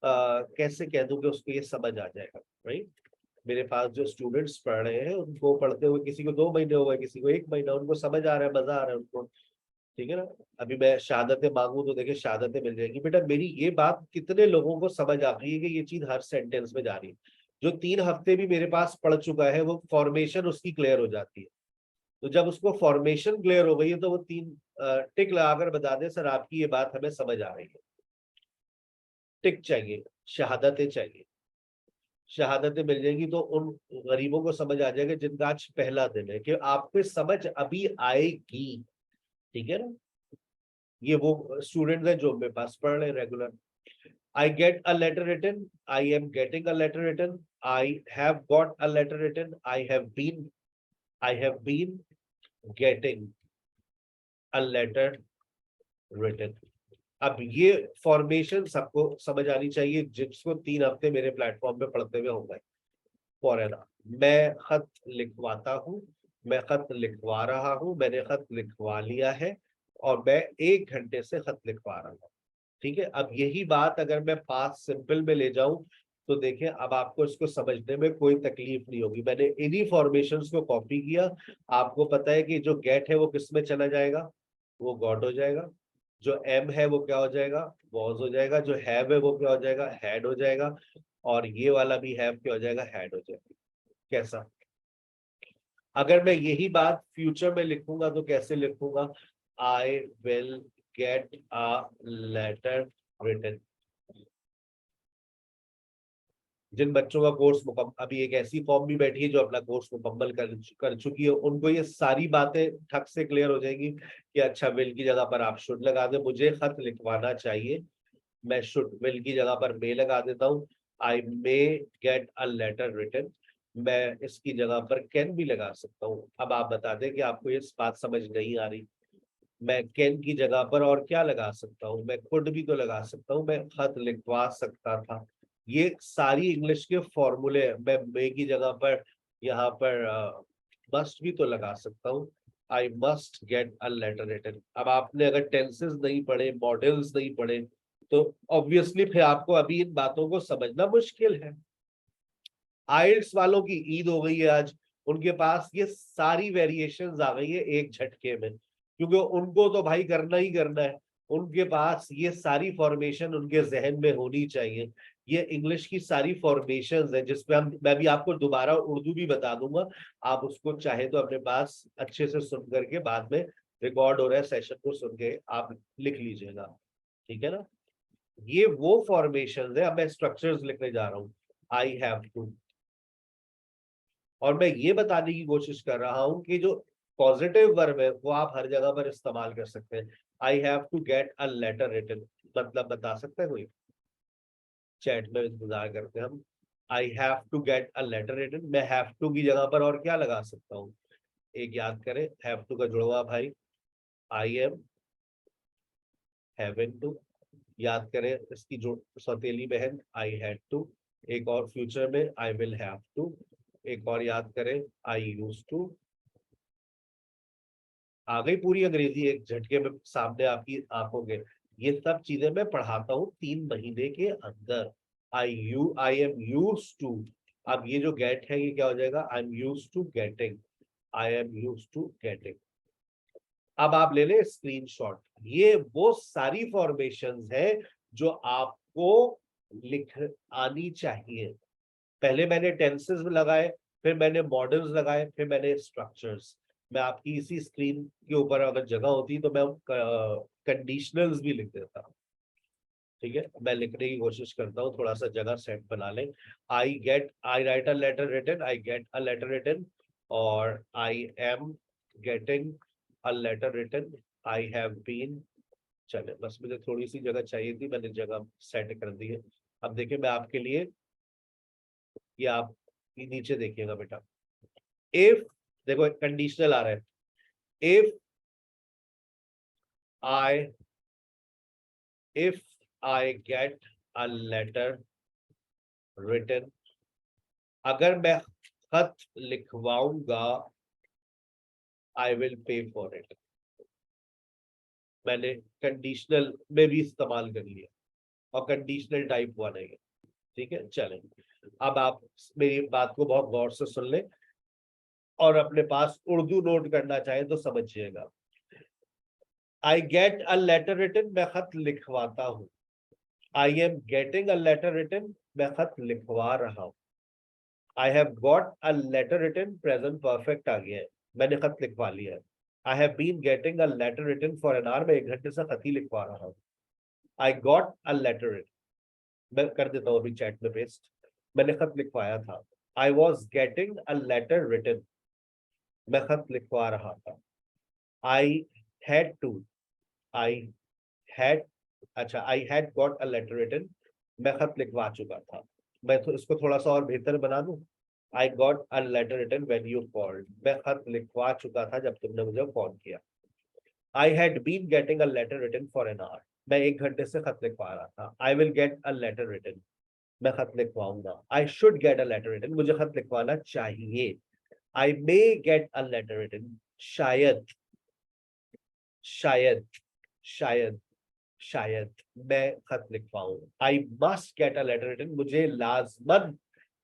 कैसे कह दूं कि उसको ये समझ आ जाएगा, राइट। मेरे पास जो स्टूडेंट्स पढ़ रहे हैं उनको पढ़ते हुए किसी को 2 महीने हो गए, किसी को 1 महीना, उनको समझ आ रहा है, मजा आ रहा है उनको, ठीक है ना। अभी मैं शहादतें मांगू तो देखिए शहादतें मिल जाएंगी। बेटा मेरी ये बात कितने लोगों को समझ आ गई है कि ये चीज हर सेंटेंस में जा रही है। जो 3 हफ्ते भी मेरे पास पढ़ चुका है वो फॉर्मेशन उसकी क्लियर हो जाती है। तो जब उसको फॉर्मेशन क्लियर हो गई है तो वो 3 टिक लगाकर बता दे सर आपकी ये बात हमें समझ आ रही है। टिक चाहिए, शहादतें चाहिए। शहादतें मिल जाएंगी तो उन गरीबों को समझ आ जाएगा जिनका आज पहला दिन है कि आपको समझ अभी आएगी, ठीक है ना। ये वो स्टूडेंट हैं जो मेरे पास पढ़ रहे regular. I get a letter written, I am getting a letter written, I have got a letter written, I have been getting a letter written. अब ये फॉर्मेशन सबको समझ आनी चाहिए जिसको 3 हफ्ते मेरे प्लेटफॉर्म पे पढ़ते हुए होंगे। फॉरेन, मैं खत लिखवाता हूँ, मैं खत लिखवा रहा हूँ, मैंने खत लिखवा लिया है और मैं 1 घंटे से खत लिखवा रहा हूँ, ठीक है। अब यही बात अगर मैं पास्ट सिंपल में ले जाऊं तो देखिए अब आपको इसको समझने में कोई तकलीफ नहीं होगी। मैंने इन्हीं फॉर्मेशंस को कॉपी किया। आपको पता है कि जो गेट है वो किस में चला जाएगा, वो गॉट हो जाएगा। जो एम है वो क्या हो जाएगा, वॉज हो जाएगा। जो हैव है वो क्या हो जाएगा, हैड हो जाएगा। और ये वाला भी हैव क्या हो जाएगा, हैड हो जाएगा। कैसा? अगर मैं यही बात फ्यूचर में लिखूंगा तो कैसे लिखूंगा, I will get a letter written. जिन बच्चों का कोर्स अभी एक ऐसी फॉर्म भी बैठी है जो अपना कोर्स मुकम्मल कर चुकी है, उनको ये सारी बातें ठक से क्लियर हो जाएगी कि अच्छा विल की जगह पर आप शुड लगा दे, मुझे खत लिखवाना चाहिए, मैं शुड, विल की जगह पर मे लगा देता हूँ। I may get a letter written, मैं इसकी जगह पर कैन भी लगा सकता हूँ। अब आप बता दें कि आपको ये बात समझ नहीं आ रही। मैं कैन की जगह पर और क्या लगा सकता हूँ, मैं कुड भी तो लगा सकता हूँ, मैं खत लिखवा सकता था। ये सारी इंग्लिश के फॉर्मूले मैं मे की जगह पर यहाँ पर मस्ट भी तो लगा सकता हूँ। I must get a letter written. अब आपने अगर टेंसेस नहीं पढ़े, मॉडल्स नहीं पढ़े, तो ऑब्वियसली फिर आपको अभी इन बातों को समझना मुश्किल है। आइल्स वालों की ईद हो गई है आज, उनके पास ये सारी वेरिएशंस आ गई है एक झटके में, क्योंकि उनको तो भाई करना ही करना है। उनके पास ये सारी फॉर्मेशन उनके जहन में होनी चाहिए। ये इंग्लिश की सारी फॉर्मेशंस है जिसपे मैं भी आपको दोबारा उर्दू भी बता दूंगा, आप उसको चाहे तो अपने पास अच्छे से सुन करके बाद में रिकॉर्ड हो रहा है, सेशन को सुन के आप लिख लीजिएगा, ठीक है ना। ये वो फॉर्मेशन है। अब मैं स्ट्रक्चर्स लिखने जा रहा हूँ, आई हैव टू, और मैं ये बताने की कोशिश कर रहा हूं कि जो पॉजिटिव वर्ब है वो आप हर जगह पर इस्तेमाल कर सकते हैं। I have to get a letter written, मतलब बता सकते हैं कोई? चैट में इंतजार करते हैं हम। I have to get a letter written, मैं हैव टू की जगह पर और क्या लगा सकता हूँ? एक याद करें, हैव टू का जुड़वा भाई आई एम हैविंग टू। याद करें इसकी जो सौतेली बहन आई हैड टू। एक और फ्यूचर में आई विल हैव टू। एक और याद करें, आई यूज टू। आ गई पूरी अंग्रेजी एक झटके में सामने आपकी आंखों के। ये सब चीजें मैं पढ़ाता हूँ 3 महीने के अंदर। I am use to. अब ये जो गेट है ये क्या हो जाएगा? I am use to getting. I am use to getting. अब आप ले लें स्क्रीनशॉट। ये वो सारी फॉर्मेशंस है जो आपको लिख आनी चाहिए। पहले मैंने टेंसेस लगाए, फिर मैंने मॉडल्स लगाए, फिर मैंने स्ट्रक्चर्स। मैं आपकी इसी स्क्रीन के ऊपर अगर जगह होती तो मैं कंडीशनल्स भी लिख देता। ठीक है, मैं लिखने की कोशिश करता हूँ, थोड़ा सा जगह सेट बना लें। I write a letter written, I get a letter written, और I am getting a letter written, I have been. चले, बस मुझे थोड़ी सी जगह चाहिए थी, मैंने जगह सेट कर दी है। अब देखिए मैं आपके लिए, ये आप ये नीचे देखिएगा बेटा। इफ, देखो कंडीशनल आ रहा है, if I if I get a letter written, अगर मैं खत लिखवाऊंगा, I will pay for it. मैंने कंडीशनल में भी इस्तेमाल कर लिया, और कंडीशनल टाइप 1 है ये। ठीक है, चलें। अब आप मेरी बात को बहुत गौर से सुन लें, और अपने पास उर्दू नोट करना चाहे तो समझिएगा। I get a letter written, मैं खत लिखवाता हूँ। I am getting a letter written, मैं खत लिखवा रहा हूँ। I have got a letter written, present perfect आ गया है, मैंने खत लिखवा लिया है। I have been getting a letter written for an hour, मैं 1 घंटे से खत ही लिखवा रहा हूँ। I got a letter written, मैं कर देता हूँ अभी चैट में पेस्ट, मैंने खत लिखवाया था। I was getting a letter written, मैं खत लिखवा रहा था। I had to, I had, अच्छा I had got a letter written, मैं खत लिखवा चुका था। मैं तो इसको थोड़ा सा और बेहतर बना दूं, I got a letter written when you called, मैं खत लिखवा चुका था जब तुमने मुझे फोन किया। I had been getting a letter written for an hour, मैं 1 घंटे से खत लिखवा रहा था। I will get a letter written, मैं खत लिखवाऊंगा। I should get a letter written, मुझे खत लिखवाना चाहिए। I may get a letter written, शायद, शायद, शायद, शायद मैं खत लिखवाऊं। I must get a letter written, मुझे लाजमन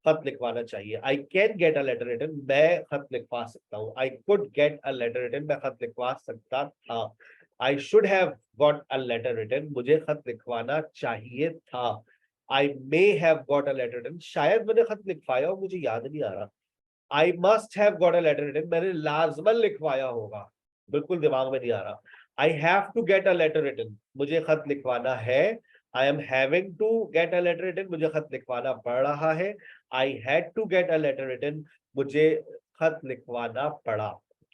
खत लिखवाना चाहिए। I can get a letter written, मैं खत लिखवा सकता हूँ। I could get a letter written, मैं खत लिखवा सकता था। I should have got a letter written, मुझे खत लिखवाना चाहिए था। I may have got a letter written, शायद मैंने खत लिखवाया हो, मुझे याद नहीं आ रहा। I must have got a letter written, मैंने लाजमन लिखवाया होगा, बिल्कुल दिमाग में नहीं आ रहा। I have to get a letter written, मुझे खत लिखवाना है। I am having to get a letter written, मुझे खत लिखवाना पड़ रहा है। I had to get a letter written, मुझे खत लिखवाना पड़ा।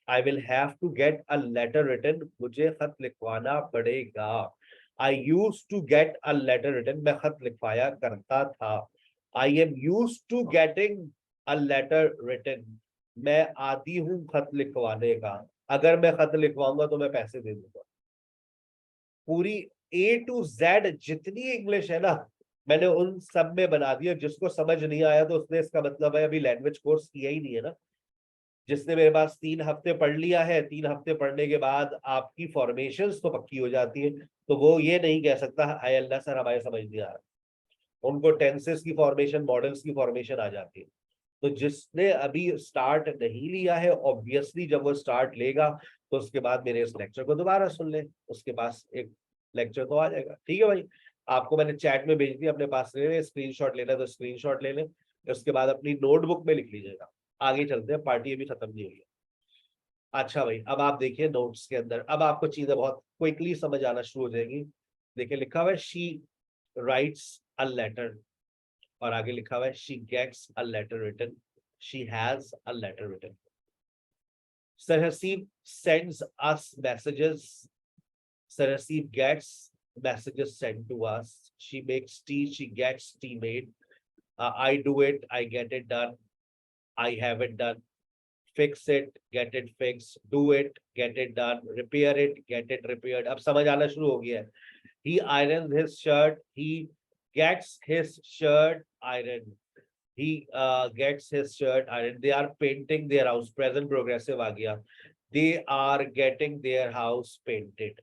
I will have to get a letter written, मुझे खत लिखवाना पड़ेगा। I use to get a letter written, मैं खत लिखवाया करता था। I am use to getting a letter written, मैं आदी हूं खत लिखवाने का। अगर मैं खत लिखवाऊंगा तो मैं पैसे दे दूंगा। पूरी A to Z जितनी इंग्लिश है ना, मैंने उन सब में बना दिया। जिसको समझ नहीं आया तो उसने, इसका मतलब है अभी लैंग्वेज कोर्स किया ही नहीं है ना। जिसने मेरे पास 3 हफ्ते पढ़ लिया है, 3 हफ्ते पढ़ने के बाद आपकी फॉर्मेशंस तो पक्की हो जाती है, तो वो ये नहीं कह सकता हाय अल्लाह सर हमारे समझ नहीं आ रहा। उनको टेंसेस की फॉर्मेशन, मॉडल्स की फॉर्मेशन आ जाती है। तो जिसने अभी स्टार्ट नहीं लिया है, ऑब्वियसली जब वो स्टार्ट लेगा तो उसके बाद मेरे इस लेक्चर को दोबारा सुन ले, उसके पास एक लेक्चर तो आ जाएगा। ठीक है भाई, आपको मैंने चैट में भेज दिया, अपने पास ले लें, स्क्रीनशॉट लेना तो स्क्रीनशॉट ले लें, उसके बाद अपनी नोटबुक में लिख लीजिएगा। आगे चलते हैं, पार्टी अभी खत्म नहीं हुई है। अच्छा भाई, अब आप देखिए नोट्स के अंदर, अब आपको चीजें बहुत क्विकली समझ आना शुरू हो जाएगी। देखिए लिखा हुआ है शी राइट्स अ लेटर, और आगे लिखा हुआ है she gets a letter written, she has a letter written. Sarhasib sends us messages. Sarhasib gets messages sent to us. She makes tea, she gets tea made. I do it, I get it done. I have it done. Fix it, get it fixed. Do it, get it done. Repair it, get it repaired. अब समझ आना शुरू हो गया है। He irons his shirt. He gets his shirt ironed. He gets his shirt ironed. They are painting their house. Present progressive आ गया. They are getting their house painted.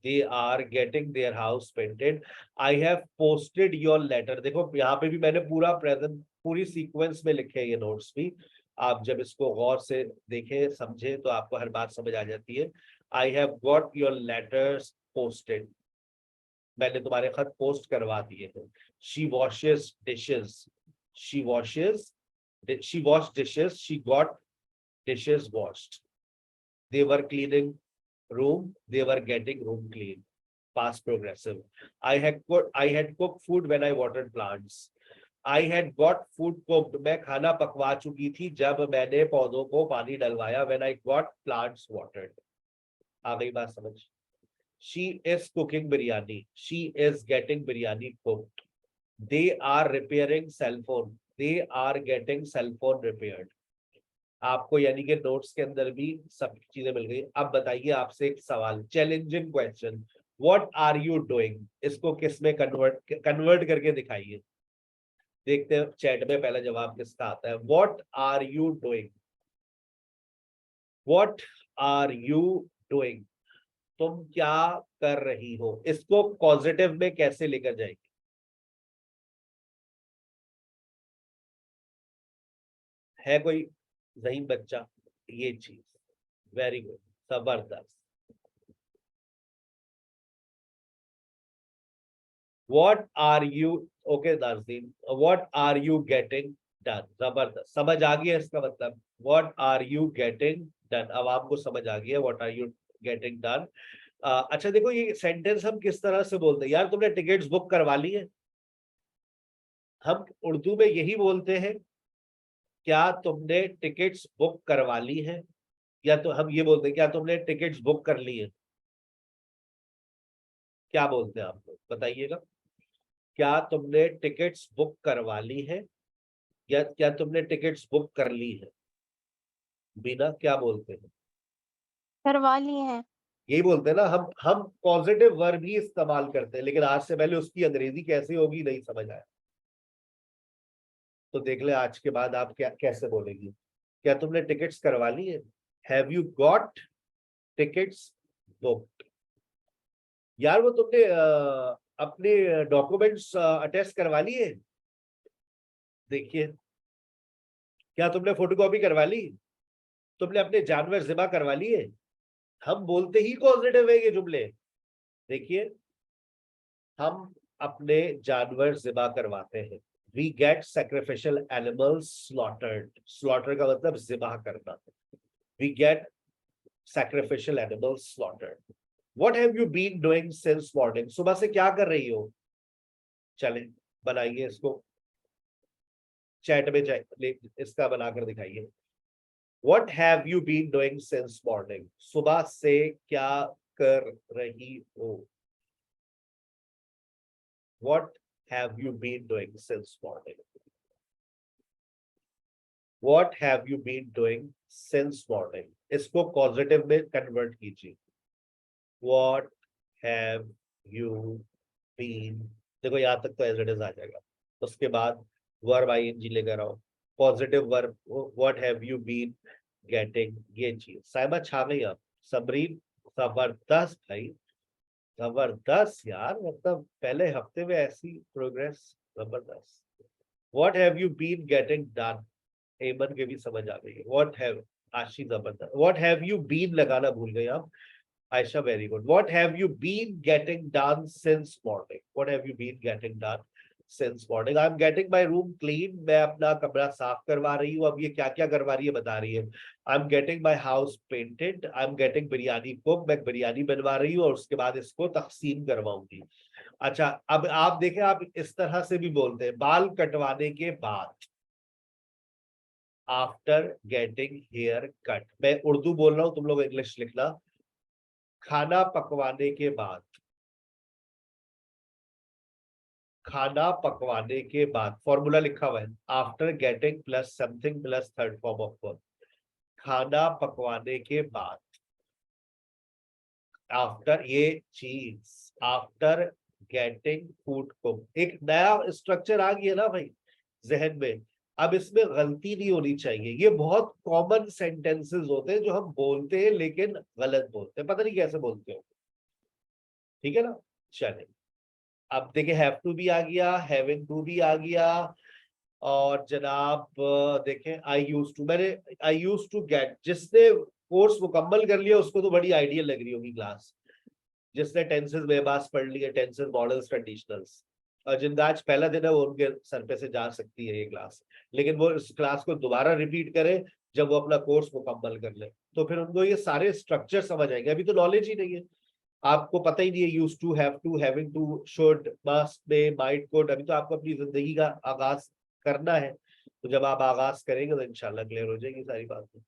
They are getting their house painted. I have posted your letter. देखो यहाँ पे भी मैंने पूरा प्रेजेंट पूरी सीक्वेंस में लिखे हैं ये नोट्स भी। आप जब इसको गौर से देखें समझे तो आपको हर बात समझ आ जाती है। I have got your letters posted. मैंने तुम्हारे खत पोस्ट करवा दिए हैं। She washes dishes. She washes. She washed dishes. She got dishes washed. They were cleaning room, they were getting room clean. Past progressive. I had cooked food when I watered plants. I had got food cooked. मैं खाना पकवा चुकी थी जब मैंने पौधों को पानी डलवाया. When I got plants watered. आ गई बात समझ? She is cooking biryani. She is getting biryani cooked. They are repairing cell phone. They are getting cell phone repaired. आपको यानी कि नोट्स के अंदर भी सब चीजें मिल गई। अब बताइए आपसे एक सवाल, challenging question, what are you doing, इसको किस में कन्वर्ट करके दिखाइए। देखते हैं चैट में पहला जवाब किसका आता है। What are you doing, what are you doing, तुम क्या कर रही हो, इसको पॉजिटिव में कैसे लेकर जाएंगे। है कोई ज़हीन बच्चा? ये चीज वेरी गुड, जबरदस्त। What are you, okay नाज़रीन, what are you getting done, जबरदस्त, समझ आ गया इसका मतलब। What are you getting done, अब आपको समझ आ गया what are you getting done। अच्छा देखो ये सेंटेंस हम किस तरह से बोलते हैं, यार तुमने टिकट्स बुक करवा ली है। हम उर्दू में यही बोलते हैं, क्या तुमने टिकट्स बुक करवा ली है, या तो हम ये बोलते हैं क्या तुमने टिकट्स बुक कर ली है। क्या बोलते हैं आप लोग बताइएगा, क्या तुमने टिकट्स बुक करवा ली है या क्या तुमने टिकट्स बुक कर ली है। बिना क्या बोलते हैं, करवा लिए हैं। यही बोलते हैं ना हम पॉजिटिव वर्ब ही इस्तेमाल करते हैं, लेकिन आज से पहले उसकी अंग्रेजी कैसे होगी नहीं समझ आया। तो देख ले आज के बाद आप क्या कैसे बोलेंगी, क्या तुमने टिकट्स करवा ली है। Have you got tickets booked. यार वो तुमने अपने डॉक्यूमेंट्स अटेस्ट करवा लिए, देखिए क्या तुमने फोटोकॉपी करवा ली, तुमने अपने जानवर ज़िबा करवा लिए। हम बोलते ही पॉजिटिव है ये जुमले। देखिए हम अपने जानवर ज़िबा करवाते हैं। We get sacrificial animals slaughtered, slaughter का मतलब ज़िबा करना। We get sacrificial animals slaughtered. What have you been doing since morning, सुबह से क्या कर रही हो। चले बनाइए इसको, चैट में इसका बनाकर दिखाइए। What have you been doing since morning? सुबह से क्या कर रही हो। What have you been doing since morning? What have you been doing since morning? इसको पॉजिटिव में कन्वर्ट कीजिए। What have you been? देखो यहाँ तक तो एज इट इज आ जाएगा। उसके बाद वर्ब आईएनजी लेकर आओ, positive verb what have you been getting, ये चीज। साइमा छा गई आप, सबरीन जबरदस्त भाई, जबरदस्त यार, मतलब पहले हफ्ते में ऐसी प्रोग्रेस, जबरदस्त। What have you been getting done, Aiman के भी समझ आ गई है। व्हाट हैव, आशी जबरदस्त। व्हाट हैव यू बीन लगाना भूल गए आप, Aisha, very good. What have you been getting done since morning? What have you been getting done? Since morning. I am getting my room clean, मैं अपना कमरा साफ करवा रही हूँ। अब ये क्या क्या करवा रही है बता रही है। I am getting my house painted, I am getting biryani cook, मैं बिरयानी बनवा रही हूँ और उसके बाद इसको तकसीम करवाऊंगी। अच्छा, अब आप देखें, आप इस तरह से भी बोलते हैं, बाल कटवाने के बाद, आफ्टर गेटिंग हेयर कट। मैं उर्दू बोल रहा हूं, तुम लोग इंग्लिश लिखना। खाना पकवाने के बाद, खाना पकवाने के बाद, फॉर्मूला लिखा हुआ है, after getting plus something plus third form of verb. खाना पकवाने के बाद, आफ्टर ये चीज, आफ्टर गेटिंग फूड कुक, एक नया स्ट्रक्चर आ गया ना भाई जहन में। अब इसमें गलती नहीं होनी चाहिए। ये बहुत कॉमन सेंटेंसेस होते हैं जो हम बोलते हैं लेकिन गलत बोलते हैं, पता नहीं कैसे बोलते हो। ठीक है ना, चले। अब देखिए, हैव टू भी आ गया, हैविंग टू भी आ गया, और जनाब देखें आई यूज टू। मैंने आई यूज टू गेट, जिसने कोर्स मुकम्मल कर लिया उसको तो बड़ी आइडियल लग रही होगी क्लास। जिसने टेंसेस बेबास पढ़ लिए, टेंसेस मॉडल्स कंडीशनल्स, और जिनका आज पहला दिन है वो उनके सर पे से जा सकती है ये क्लास। लेकिन वो इस क्लास को दोबारा रिपीट करे जब वो अपना कोर्स मुकम्मल कर ले, तो फिर उनको ये सारे स्ट्रक्चर समझ आएंगे। अभी तो नॉलेज ही नहीं है, आपको पता ही नहीं है use to, have to, having to, should, must, may, might, could. अभी तो आपको अपनी जिंदगी का आगाज करना है, तो जब आप आगाज करेंगे तो इंशाल्लाह क्लियर हो जाएगी सारी बातें।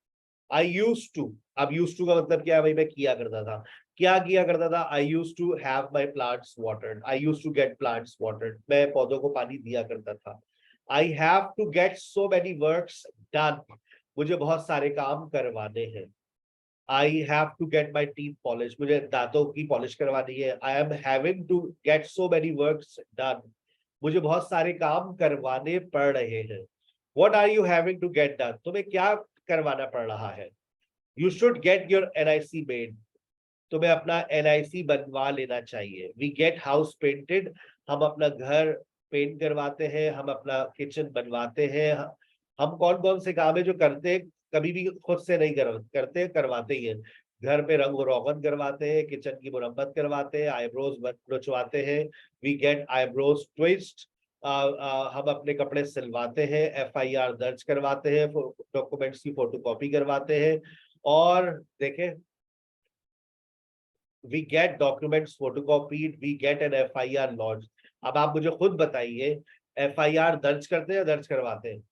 आई यूज टू, अब यूज टू का मतलब क्या है भाई? मैं किया करता था। क्या किया करता था? I use to have my plants watered, I use to get plants watered, मैं पौधों को पानी दिया करता था। I have to get so many works done, मुझे बहुत सारे काम करवाने हैं। I have to get my teeth polish, मुझे दांतों की पॉलिश करवानी है। I am having to get so many works done, मुझे बहुत सारे काम करवाने पड़ रहे हैं। What are you having to get done? तुम्हें क्या करवाना पड़ रहा है? You should get your NIC made, तुम्हें अपना NIC बनवा लेना चाहिए। We get house painted, हम अपना घर पेंट करवाते हैं, हम अपना किचन बनवाते हैं। हम कौन कौन से काम है जो करते हैं, कभी भी खुद से नहीं करते, करवाते ही हैं। घर में रंग रोगन करवाते हैं, किचन की मुरम्मत करवाते हैं, आईब्रोज नचवाते हैं। वी गेट आईब्रोज ट्विस्ट, हम अपने कपड़े सिलवाते हैं, FIR दर्ज करवाते हैं, डॉक्यूमेंट्स की फोटोकॉपी करवाते हैं। और देखें, we get documents photocopied, we get an FIR launch. अब आप मुझे खुद बताइए, FIR दर्ज करते हैं, दर्ज करवाते हैं?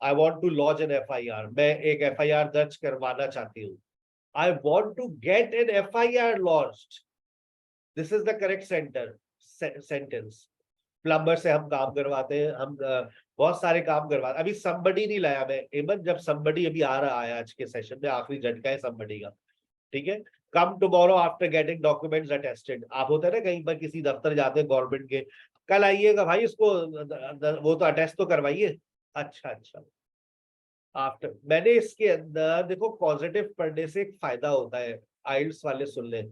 I want to launch an FIR, मैं एक FIR दर्ज करवाना चाहती हूँ। I want to get an FIR launched, this is the correct sentence. Plumber से हम काम करवाते हैं, हम बहुत सारे काम करवाते। अभी somebody नहीं लाया मैं इमन, जब somebody अभी आ रहा है आज के सेशन में, आखिरी झटका है somebody का। ठीक है, come tomorrow after getting documents attested. आप होते हैं ना कहीं पर किसी दफ्तर जाते हैं गवर्नमेंट के, कल आइएगा भाई, इसको वो तो अटेस्ट तो करवाइए। अच्छा अच्छा, आफ्टर। मैंने इसके अंदर देखो, पॉजिटिव पढ़ने से एक फायदा होता है, आइल्स वाले सुन लें।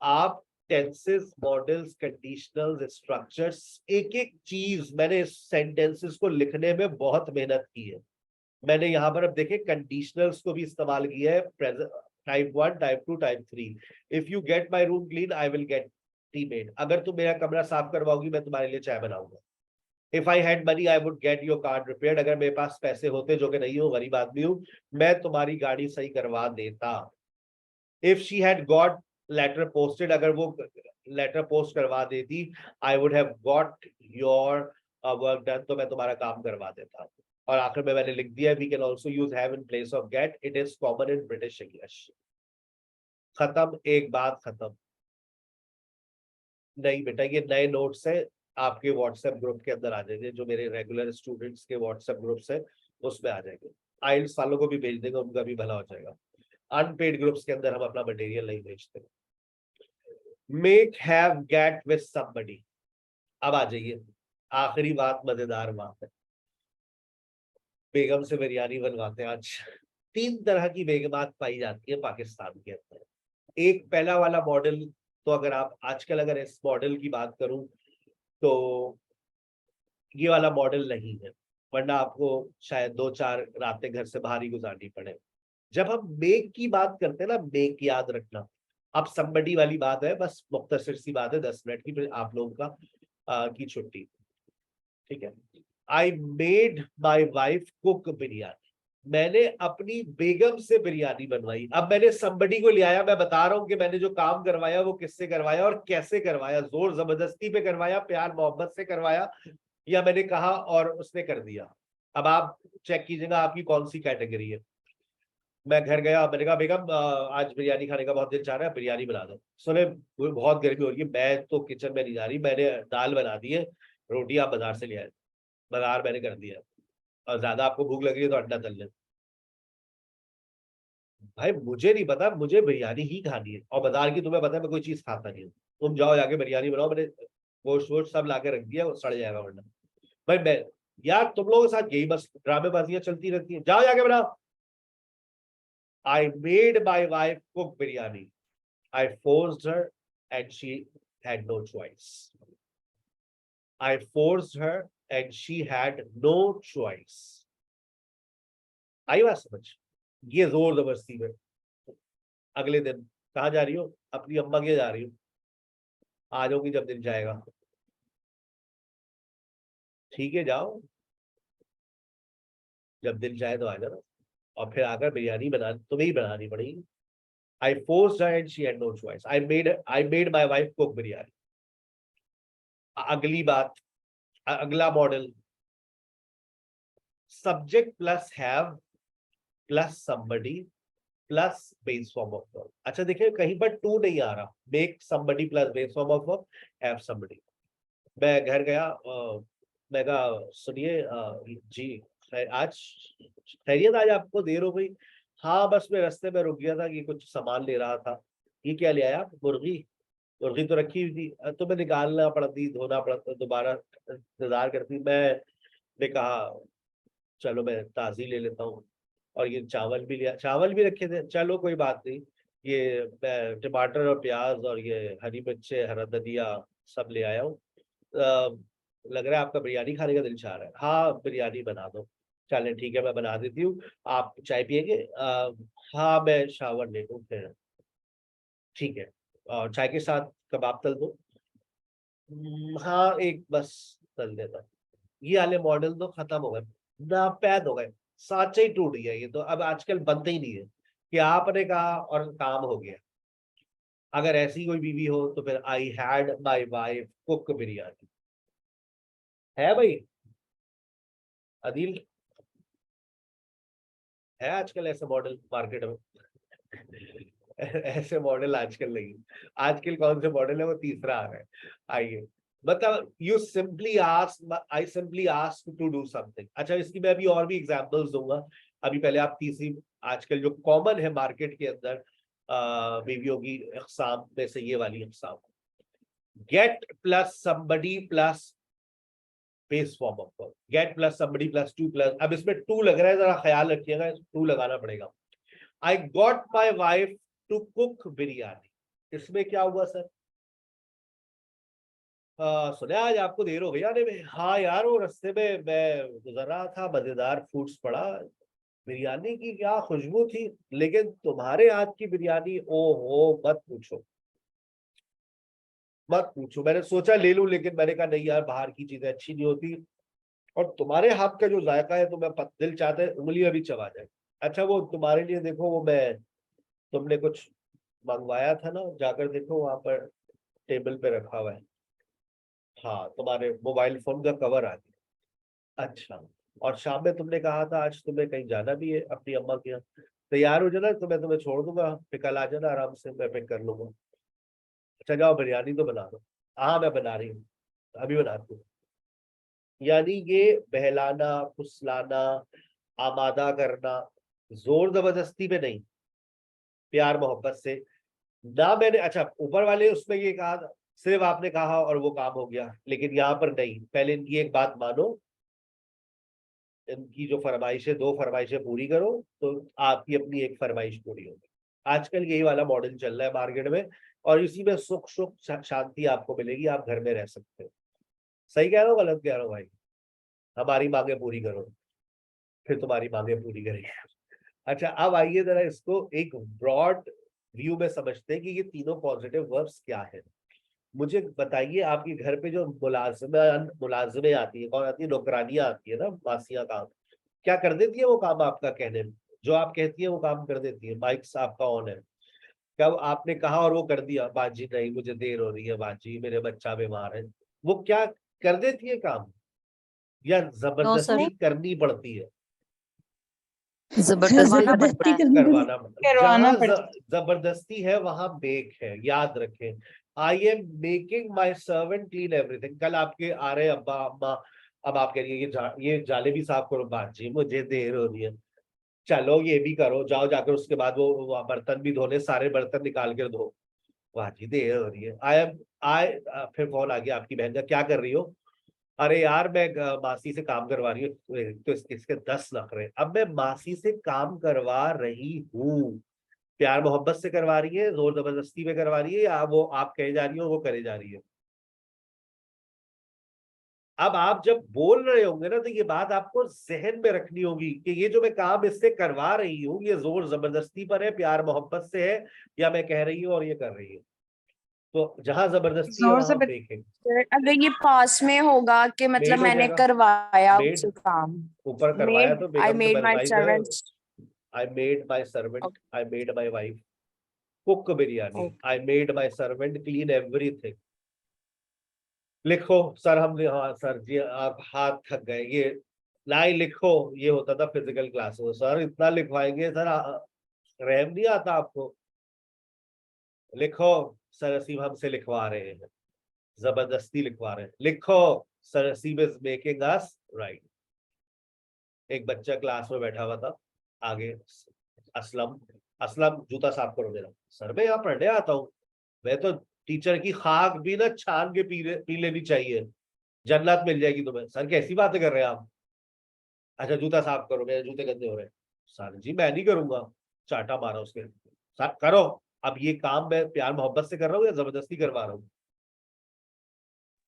आप टेंसेस, मॉडल्स, कंडीशनल्स, स्ट्रक्चर्स, एक एक चीज मैंने इस सेंटेंसेस को लिखने में बहुत मेहनत की है। मैंने यहाँ पर अब देखे कंडीशनल्स को भी इस्तेमाल किया है, present, type 1, type 2, type 3। If you get my room clean I will gate T made, अगर तुम मेरा कमरा साफ करवाओगी मैं तुम्हारे लिए चाय बनाऊंगा। If I had money I would get your car repaired, अगर मेरे पास पैसे होते, जो कि नहीं हो, गरीब आदमी हूं, मैं तुम्हारी गाड़ी सही करवा देता। If she had got letter posted, अगर वो लेटर पोस्ट करवा देती, I would have got your work done, तो मैं तुम्हारा काम करवा देता। और आखिर में मैंने लिख दिया, we can also use have in place of get, it is common in British English. खत्म, एक बात खत्म। नहीं बेटा, ये नए नोट्स है, आपके व्हाट्सएप ग्रुप के अंदर आ जाएंगे, जो मेरे रेगुलर स्टूडेंट्स के व्हाट्सएप ग्रुप्स है उसमें आ जाएंगे। आइल्स वालों को भी भेज देंगे, उनका भी भला हो जाएगा। अनपेड ग्रुप्स के अंदर हम अपना मटेरियल नहीं भेजते। Make have get with somebody. अब आ जाइए, आखिरी बात, मजेदार बात है। बेगम से बिरयानी बनवाते हैं आज। 3 तरह की बेगमात पाई जाती है पाकिस्तान के अंदर। एक पहला वाला मॉडल, तो अगर आप आजकल अगर इस मॉडल की बात करूं तो ये वाला मॉडल नहीं है, वरना आपको शायद 2-4 रातें घर से बाहर ही गुजारनी पड़े। जब हम मेक की बात करते हैं ना, मेक याद रखना, अब somebody वाली बात है, बस मुख्तसर सी बात है, 10 मिनट की, फिर आप लोगों का की छुट्टी, ठीक है। I made my wife cook biryani, मैंने अपनी बेगम से बिरयानी बनवाई। अब मैंने somebody को ले आया, मैं बता रहा हूं कि मैंने जो काम करवाया वो किससे करवाया और कैसे करवाया, जोर जबरदस्ती पे करवाया, प्यार मोहब्बत से करवाया, या मैंने कहा और उसने कर दिया। अब आप चेक कीजिएगा आपकी कौन सी कैटेगरी है। मैं घर गया, मैंने कहा बेगम आज बिरयानी खाने का बहुत दिल चाह रहा है, बिरयानी बना दो। सुने बहुत गर्मी हो रही है, मैं तो किचन में नहीं जा रही, मैंने दाल बना दी है, रोटी आप बाजार से ले आए, बाजार मैंने कर दिया, और ज्यादा आपको भूख लग रही है तो अंडा तल लें। भाई मुझे नहीं पता, मुझे बिरयानी ही खानी है, और बाजार की तुम्हें पता है मैं कोई चीज खाता नहीं हूँ। तुम जाओ जाके बिरयानी बनाओ, मैंने गोश्त वोश्त सब ला के रख दिया, वो सड़ जाएगा वरना। भाई मैं, यार तुम लोगों के साथ यही बस ड्रामेबाजियां चलती रहती हैं, जाओ जाके बनाओ। I made my wife cook biryani. I forced her and she had no choice. I forced her and she had no choice. आई बात समझ? ये जोर जबरदस्ती में। अगले दिन कहाँ जा रही हो? अपनी अम्मा के जा रही हो, आ जाऊंगी जब दिन जाएगा। ठीक है जाओ, जब दिल चाहे तो आ जाना, और फिर आकर बिरयानी बना तुम्हें ही बनानी पड़ेगी। I forced her and she had no choice. I made my wife cook biryani. अगली बात, अगला model, subject plus have plus somebody plus base form of verb. अच्छा देखिए कहीं पर टू नहीं आ रहा, make somebody plus base form of verb, have somebody। मैं घर गया, मैं कहा सुनिए जी आज खैरियत, आज आपको देर हो गई। हाँ बस मैं रास्ते में रुक गया था कि कुछ सामान ले रहा था। ये क्या ले आया? मुर्गी। मुर्गी तो रखी हुई थी, तो मैं निकालना पड़ती, धोना पड़ता, दोबारा इंतजार करती। मैंने कहा चलो मैं ताज़ी ले लेता हूँ, और ये चावल भी लिया, चावल भी रखे थे, चलो कोई बात नहीं। ये मैं टमाटर और प्याज और ये हरी मिर्चें, हरा धनिया सब ले आया हूँ। लग रहा है आपका बिरयानी खाने का दिल चाह रहा है, हाँ बिरयानी बना दो। चलें ठीक है मैं बना देती हूँ, आप चाय पियेंगे? हाँ मैं शावर ले लूँ फिर। ठीक है, और चाय के साथ कबाब तल दो। हाँ एक बस तल देता हूँ। ये वाले मॉडल तो खत्म हो गए, नापैद हो गए, साँचा ही टूट गया। ये तो अब आजकल बनते ही नहीं है कि आपने कहा और काम हो गया। अगर ऐसी कोई बीवी हो तो फिर I had my wife cook biryani. है भाई अदिल, है आजकल ऐसे मॉडल मार्केट में? ऐसे मॉडल आजकल नहीं, आजकल कौन से मॉडल है वो तीसरा आ रहा है। आइए मतलब you simply ask, I simply ask to do something. अच्छा इसकी मैं अभी और भी एग्जांपल्स दूंगा, अभी पहले आप तीसरी, आजकल जो कॉमन है मार्केट के अंदर बीवियों की अक़साम में से ये वाली अक़साम, get plus somebody plus base form of verb, get plus somebody plus to plus, अब इसमें टू लग रहा है, जरा ख्याल रखिएगा टू लगाना पड़ेगा। I got my wife to cook biryani, इसमें क्या हुआ सर? सुना आज आपको देर हो गई आने में? हाँ यार वो रास्ते में मैं गुजर रहा था, मजेदार फूड्स पड़ा, बिरयानी की क्या खुशबू थी, लेकिन तुम्हारे हाथ की बिरयानी ओहो मत पूछो, मत पूछो। मैंने सोचा ले लूं, लेकिन मैंने कहा नहीं यार बाहर की चीजें अच्छी नहीं होती, और तुम्हारे हाथ का जो जायका है तो मैं दिल चाहता है उंगलियां भी चबा जाए। अच्छा वो तुम्हारे लिए देखो, वो मैं, तुमने कुछ मंगवाया था ना, जाकर देखो वहां पर टेबल पे रखा हुआ है। हाँ तुम्हारे मोबाइल फोन का कवर आ गया। अच्छा, और शाम में तुमने कहा था आज तुम्हें कहीं जाना भी है अपनी अम्मा के यहाँ, तैयार हो जाना, तो मैं तुम्हें छोड़ दूंगा, फिर कल आ जाना आराम से, मैं पिक कर लूंगा। अच्छा जाओ बिरयानी तो बना दो। हाँ मैं बना रही हूँ, अभी बनाती हूँ। यानी ये बहलाना, फुसलाना, आमादा करना, जोर जबरदस्ती में नहीं, प्यार मोहब्बत से ना। मैंने अच्छा ऊपर वाले उसमें ये कहा था, सिर्फ आपने कहा और वो काम हो गया, लेकिन यहाँ पर नहीं, पहले इनकी एक बात मानो, इनकी जो फरमाइश है, दो फरमाइशें पूरी करो तो आपकी अपनी एक फरमाइश पूरी होगी। आजकल यही वाला मॉडल चल रहा है मार्केट में, और इसी में सुख सुख शांति आपको मिलेगी, आप घर में रह सकते हो। सही कह रहा हूँ गलत कह रहा हूँ भाई? हमारी मांगे पूरी करो, फिर तुम्हारी मांगे पूरी करेंगे। अच्छा अब आइए जरा इसको एक ब्रॉड व्यू में समझते हैं कि ये तीनों पॉजिटिव वर्ब्स क्या है। मुझे बताइए, आपके घर पे जो मुलाजमें आती है, कौन आती है, नौकरानियां आती है ना, मासियां, काम क्या कर देती है वो काम आपका कहने में? जो आप कहती है वो काम कर देती है? माइक आपका ऑन है। क्या आपने कहा और वो कर दिया? बाजी नहीं, मुझे देर हो रही है बाजी, मेरे बच्चा बीमार है, वो क्या कर देती है काम, या नो सर, जबरदस्ती करनी पड़ती है? जबरदस्ती करवाना पड़ता जबरदस्ती है। करनी पड़ी। करवाना पड़ता है। करवाना जहां पड़ता जबरदस्ती है वहां बेक है, याद रखें। I am making my servant clean everything. कल आपके आ रहे अब्बा अम्मा, अब आप कह रही है ये जाले भी साफ करो, बाजी मुझे देर हो रही है, चलो ये भी करो, जाओ जाकर उसके बाद वो बर्तन भी धोने, सारे बर्तन निकाल कर धो, बाजी देर हो रही है। आई फिर फोन आ गया आपकी बहन का, क्या कर रही हो? अरे यार मैं मासी से काम करवा रही हूँ, तो इसके 10 नखरे। अब मैं मासी से काम करवा रही हूँ, प्यार मोहब्बत से करवा रही है, जोर जबरदस्ती में करवा रही है, या वो आप कहे जा रही हो वो करे जा रही है? अब आप जब बोल रहे होंगे ना, तो ये बात आपको जहन में रखनी होगी कि ये जो मैं काम इससे करवा रही हूँ, ये जोर जबरदस्ती पर है, प्यार मोहब्बत से है, या मैं कह रही हूँ और ये कर रही है। तो जहां जबरदस्ती है जोर से वहां देखें। अगर ये पास में होगा कि मतलब मेड हो मैंने जाएगा, करवाया मेड उससे काम। ऊपर करवाया मेड तो आई बेगम तो मेड मेरी माई वाइफ है। Servants. I made my servant, I made my wife cook biryani, I made my servant clean everything. लिखो सर, हमने, हाँ सर जी आप हाथ थक गए, ये लाई लिखो। ये होता था फिजिकल क्लास में, सर इतना लिखवाएंगे सर, रहम नहीं आता आपको? लिखो सर, असीम हमसे लिखवा रहे हैं, जबरदस्ती लिखवा रहे हैं, लिखो sir, Asim is making us write. एक बच्चा क्लास में बैठा हुआ था आगे, असलम, असलम जूता साफ करो मेरा। सर मैं यहाँ पढ़ने आता हूँ, मैं तो टीचर की खाक भी ना छान के पी लेनी चाहिए, जन्नत मिल जाएगी तुम्हें। सर कैसी बातें कर रहे हैं आप? अच्छा जूता साफ करो, मेरे जूते गंदे हो रहे हैं। सर जी मैं नहीं करूंगा, चाटा मारा उसके। सर करो। अब ये काम मैं प्यार मोहब्बत से कर रहा हूँ या जबरदस्ती करवा रहा हूँ?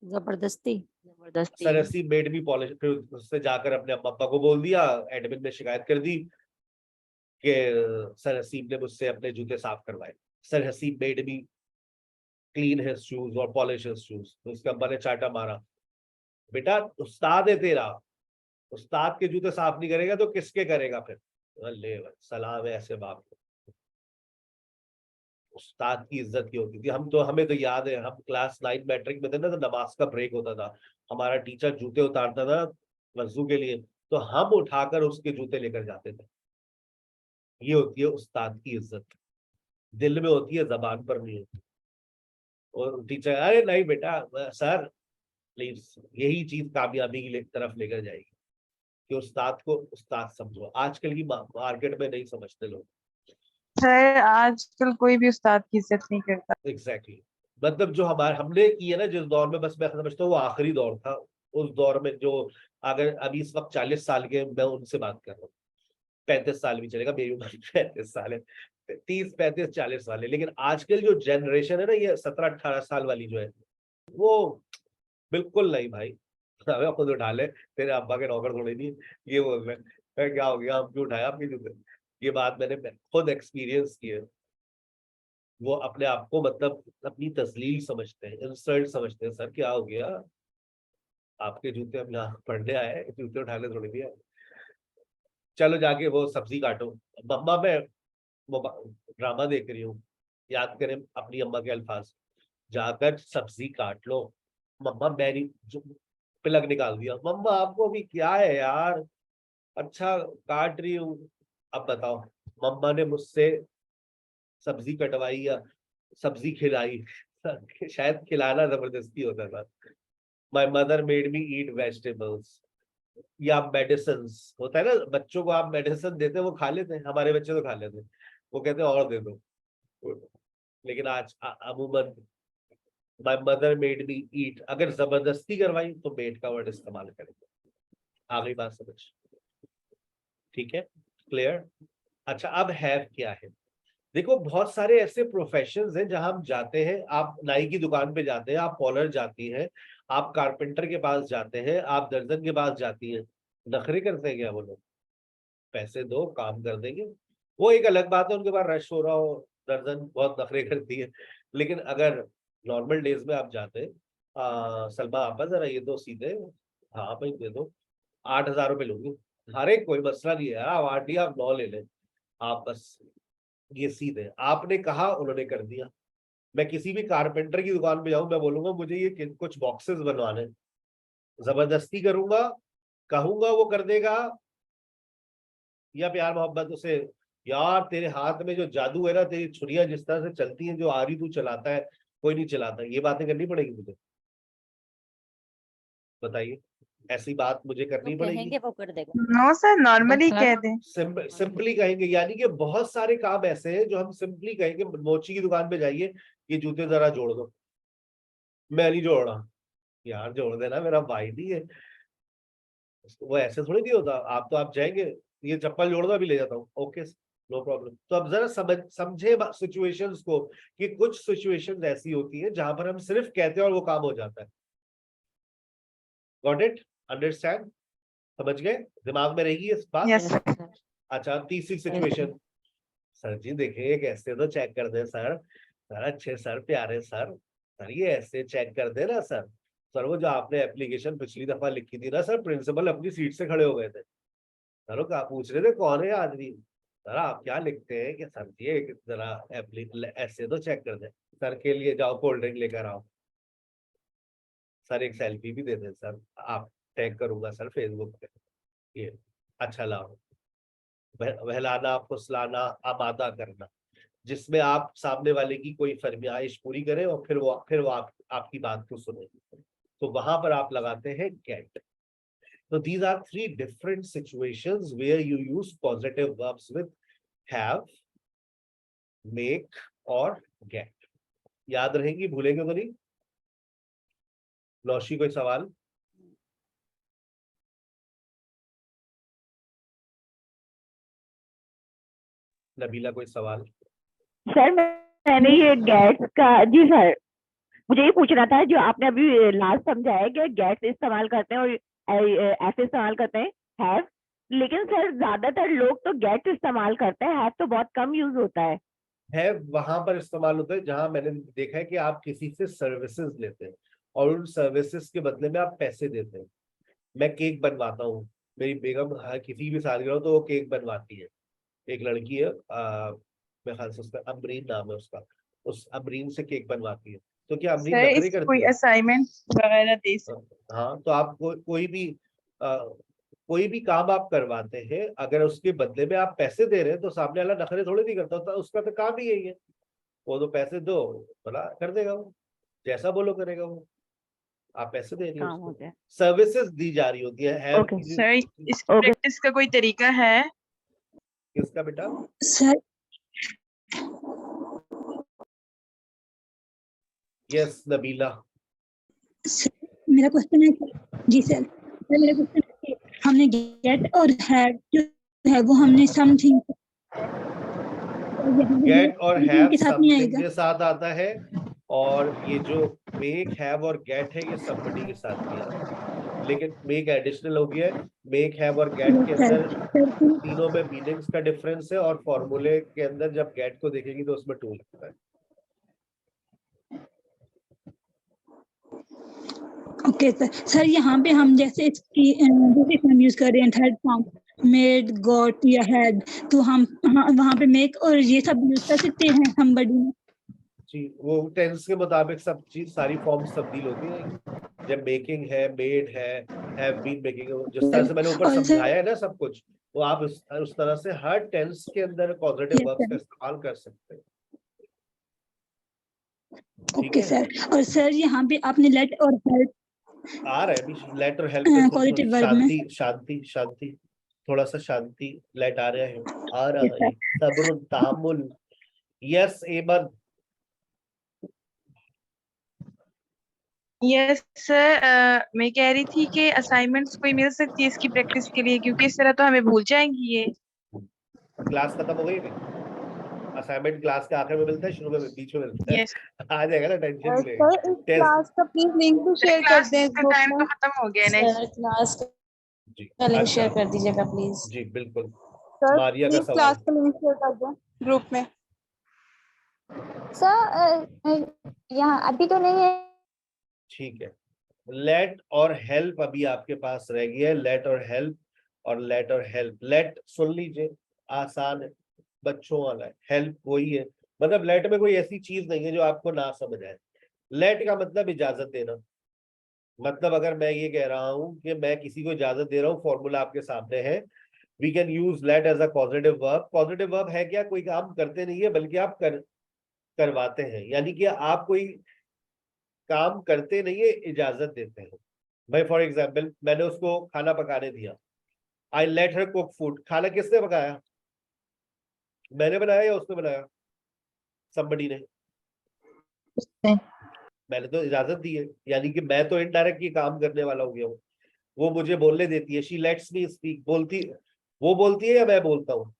जबरदस्ती, जबरदस्ती। सर ऐसी मेड भी पॉलिश, फिर उससे जाकर अपने अम्मा पापा को बोल दिया, एडमिन में शिकायत कर दी कि सर हसीब ने मुझसे अपने जूते साफ करवाए। Sir Haseeb made me clean his shoes और पॉलिश हिज शूज। तो उसके अब्बा ने चाटा मारा, बेटा उस्ताद है तेरा, उस्ताद के जूते साफ नहीं करेगा तो किसके करेगा फिर? अल्ले सलाम है ऐसे बाप को। उस्ताद की इज्जत की होती थी। हम तो, हमें तो याद है, हम क्लास 9 मैट्रिक में थे ना, तो नमाज का ब्रेक होता था, हमारा टीचर जूते उतारता था वजू के लिए, तो हम उठाकर उसके जूते लेकर जाते थे। ये होती है उस्ताद की इज्जत, दिल में होती है, जबान पर नहीं होती। और टीचर, अरे नहीं बेटा सर प्लीज, यही चीज कामयाबी की तरफ लेकर जाएगी कि उस्ताद को उस्ताद समझो। आजकल की मार्केट में नहीं समझते लोग। सर आजकल कोई भी उस्ताद की इज्जत नहीं करता। एग्जैक्टली मतलब जो हमारे हमने की है ना जिस दौर में, बस मैं समझता हूँ वो आखिरी दौर था। उस दौर में जो, अगर अभी इस वक्त 40 साल के, मैं उनसे बात कर रहा हूँ, 35 साल भी चलेगा, मेरी उम्र 35 साल है, 30 35 40 वाले। लेकिन आजकल जो जनरेशन है ना, ये 17 18 साल वाली जो है, वो बिल्कुल नहीं भाई। हमें खुद उठा ले, तेरे अब्बा के नौकर थोड़े नहीं, ये बोल रहे हैं क्या हो गया, हम क्यों उठाया आपकी जूते? ये बात मैंने खुद एक्सपीरियंस की है। वो अपने आप को मतलब अपनी तस्लील समझते हैं, इंसल्ट समझते हैं, सर क्या हो गया, आपके जूते हम यहाँ पढ़ने आए, जूते उठाने थोड़ी दिया। चलो जाके वो सब्जी काटो। मम्मा मैं वो ड्रामा देख रही हूँ, याद करें अपनी अम्मा के अल्फाज, जाकर सब्जी काट लो। मम्मा मैंने जो प्लग निकाल दिया, मम्मा आपको भी क्या है यार, अच्छा काट रही हूँ। अब बताओ, मम्मा ने मुझसे सब्जी कटवाई या सब्जी खिलाई? शायद खिलाना जबरदस्ती होता था। My mother made me eat vegetables, या मेडिसिन होता है ना, बच्चों को आप मेडिसिन देते हैं वो खा लेते हैं, हमारे बच्चे तो खा लेते हैं, वो कहते हैं और दे दो। लेकिन आज अमूमन माय मदर मेड मी ईट, अगर जबरदस्ती करवाई तो मेड का वर्ड इस्तेमाल करेंगे। आखिरी बात समझ, ठीक है, क्लियर? अच्छा अब हैव क्या है? देखो बहुत सारे ऐसे प्रोफेशंस हैं जहां हम जाते हैं, आप नाई की दुकान पे जाते हैं, आप पॉलर जाती हैं, आप कारपेंटर के पास जाते हैं, आप दर्जन के पास जाती हैं, नखरे करते हैं क्या वो लोग? पैसे दो काम कर देंगे। वो एक अलग बात है, उनके पास रश हो रहा हो, दर्जन बहुत नखरे करती है। लेकिन अगर नॉर्मल डेज में आप जाते, सलमा आपा जरा ये दो सीधे, हाँ भाई दे दो, 8,000 रुपये लूंगी। अरे कोई मसला नहीं है यार, आप 8 नहीं, आप 9 ले लें, आप बस ये सीधे आपने कहा उन्होंने कर दिया। मैं किसी भी कारपेंटर की दुकान पे जाऊं, मैं बोलूंगा मुझे ये कुछ बॉक्सेस बनवाने, जबरदस्ती करूंगा, कहूंगा वो कर देगा, या प्यार मोहब्बत उसे, यार तेरे हाथ में जो जादू है ना, तेरी छुरियां जिस तरह से चलती हैं, जो आरी तू चलाता है कोई नहीं चलाता, ये बातें करनी पड़ेगी मुझे, बताइए, ऐसी बात मुझे करनी तो पड़ेगी? कहेंगे वो कर देगा। नो सर, नॉर्मली कह दें। सिंपली कहेंगे, यानी कि बहुत सारे काम ऐसे हैं जो हम सिंपली कहेंगे, मोची की दुकान पे जाइए, ये जूते जरा जोड़ दो, मैं नहीं जोड़ रहा, यार जोड़ देना, मेरा भाई नहीं है, वो ऐसे थोड़ी नहीं होता, आप तो आप जाएंगे, ये चप्पल जोड़ दो अभी ले जाता हूँ, ओके नो प्रॉब्लम। तो अब जरा समझे सिचुएशंस को, कि कुछ सिचुएशंस ऐसी होती है जहां पर हम सिर्फ कहते हैं और वो काम हो जाता है। Got it? अंडरस्टैंड? समझ गए? दिमाग में रहेगी इस बात? Yes sir. अच्छा, तीसरी सिचुएशन, सर जी देखिए कैसे तो चेक कर दे सर, सर अच्छे सर, प्यारे सर, सर ये ऐसे चेक कर दे ना सर, सर वो जो आपने एप्लीकेशन पिछली दफा लिखी थी ना सर, प्रिंसिपल अपनी सीट से खड़े हो गए थे, सर वो क्या पूछ रहे थे कौन है आदमी, सर आप क्या लिखते हैं कि सर जी जरा ऐसे तो चेक कर दे, सर के लिए जाओ कोल्ड ड्रिंक लेकर आओ, सर एक सेल्फी भी दे दे सर, आप टैग करूंगा सर फेसबुक पे, ये अच्छा लाओ, बहलाना, फुसलाना, आमादा करना, जिसमें आप सामने वाले की कोई फरमाइश पूरी करें और फिर वो आपकी बात को सुने, तो वहां पर आप लगाते हैं gate. So these are 3 different situations where you use positive verbs with have, make और get. याद रहेंगी, भूलेंगे तो नहीं? नौशी कोई सवाल? नबीला कोई सवाल? सर मैंने ये गैस का, जी सर मुझे ये पूछना था, जो आपने अभी लास्ट समझाया कि गैस इस्तेमाल करते हैं और ऐसे इस्तेमाल करते हैं हैव, लेकिन सर ज्यादातर लोग तो गेट इस्तेमाल करते हैं, हैव तो बहुत कम यूज होता है। वहां पर इस्तेमाल होता है जहां मैंने देखा है कि आप किसी से सर्विसेज लेते हैं और उन सर्विसेज के बदले में आप पैसे देते हैं। मैं केक बनवाता हूँ, मेरी बेगम किसी भी सालगिरह हो तो वो केक बनवाती है, एक लड़की है, मेरे ख्याल से उसका अमरीन नाम है उसका, उस अमरीन से केक बनवाती है, तो क्या अमरीन सर नखरे इस करती कोई है? असाइनमेंट वगैरह दे सकते। हाँ, तो आप कोई भी काम आप करवाते हैं, अगर उसके बदले में आप पैसे दे रहे हैं तो सामने वाला नखरे थोड़ी नहीं करता, तो उसका तो काम ही यही है, वो तो पैसे दो भला कर देगा, वो जैसा बोलो करेगा वो, आप पैसे दे रही काम हो, हो जाए। सर्विसेज दी जा रही होती है। ओके सर इसकी ओके। प्रैक्टिस का कोई तरीका है? किसका बेटा? Sir yes Nabila. मेरा क्वेश्चन है जी सर, मेरा क्वेश्चन है कि हमने गेट और हैड जो है वो हमने समथिंग गेट और हैव के साथ नहीं समथिंग आएगा। के साथ आता है, और ये जो मेक, हैव और गेट है ये somebody के साथ भी आता है, लेकिन मेक एडिशनल हो गया है। मेक, हैव और गेट के अंदर तीनों में मीनिंग्स का डिफरेंस है, और फॉर्मूले के अंदर जब गेट को देखेंगी तो उसमें टू लगता है। ओके सर यहाँ पे हम जैसे इसकी हम यूज कर रहे हैं थर्ड फॉर्म मेड, गॉट या हैड, तो हम वहाँ पे मेक और ये सब यूज कर सकते हैं somebody में? जी, वो टेंस के मुताबिक सब चीज सारी फॉर्म्स तब्दील होती है, जब मेकिंग है, मेड है, हैव बीन मेकिंग, जिस तरह से मैंने ऊपर समझाया है ना सब कुछ, वो आप उस तरह से हर टेंस के अंदर पॉजिटिव वर्ब्स का इस्तेमाल कर सकते हैं। ओके सर, और सर यहाँ पे आपने लेट और हेल्प आ रहा है अभी, लेट और हेल्प क्वालिटी वर्ब में शांति शांति शांति, थोड़ा सा शांति, लेट आ रहा है, आ रहा है, सब्र, तहम्मुल। यस एमन। यस सर, मैं कह रही थी कि असाइनमेंट्स कोई मिल सकती है इसकी प्रैक्टिस के लिए, क्योंकि इस तरह तो हमें भूल जाएंगी ये। क्लास खत्म हो गई नहीं? असाइनमेंट क्लास के आखिर में मिलता है, शुरू में, बीच में मिलता है? यस आ जाएगा ना, टेंशन नहीं सर इस लेगा। क्लास का प्लीज लिंक भी शेयर कर क्लास दें इस का ग्रुप टाइम में। तो खत्म हो गया ना। सर क्लास जी का लिंक अच्छा, शेयर कर दीजिएगा प्लीज। जी बिल्कुल। सर मारिया का प्लीज सवाल। क्लास का लिंक शेयर कर दें ग्रुप में। सर यहाँ अभी तो नहीं है। ठीक है, लेट और हेल्प अभी आपके पास रह गया है, लेट और हेल्प और लेट और हेल्प। लेट सुन लीजिए, आसान है, बच्चों वाला है। हेल्प वही है, मतलब लेट में कोई ऐसी चीज नहीं है जो आपको ना समझ आए। लेट का मतलब इजाजत देना, मतलब अगर मैं ये कह रहा हूं कि मैं किसी को इजाजत दे रहा हूँ, फॉर्मूला आपके सामने है, we can use let as a positive verb. Positive verb है क्या? कोई काम करते नहीं है बल्कि आप करवाते हैं, यानी कि आप कोई काम करते नहीं है, इजाजत देते हैं। भाई फॉर एग्जाम्पल, मैंने उसको खाना पकाने दिया, I let her cook food. खाना किसने पकाया? मैंने बनाया या उसने बनाया? somebody ने। मैंने तो इजाजत दी है, यानी कि मैं तो इनडायरेक्ट ये काम करने वाला हो गया हूँ। वो मुझे बोलने देती है, शी लेट्स मी स्पीक। वो बोलती है या मैं बोलता हूँ?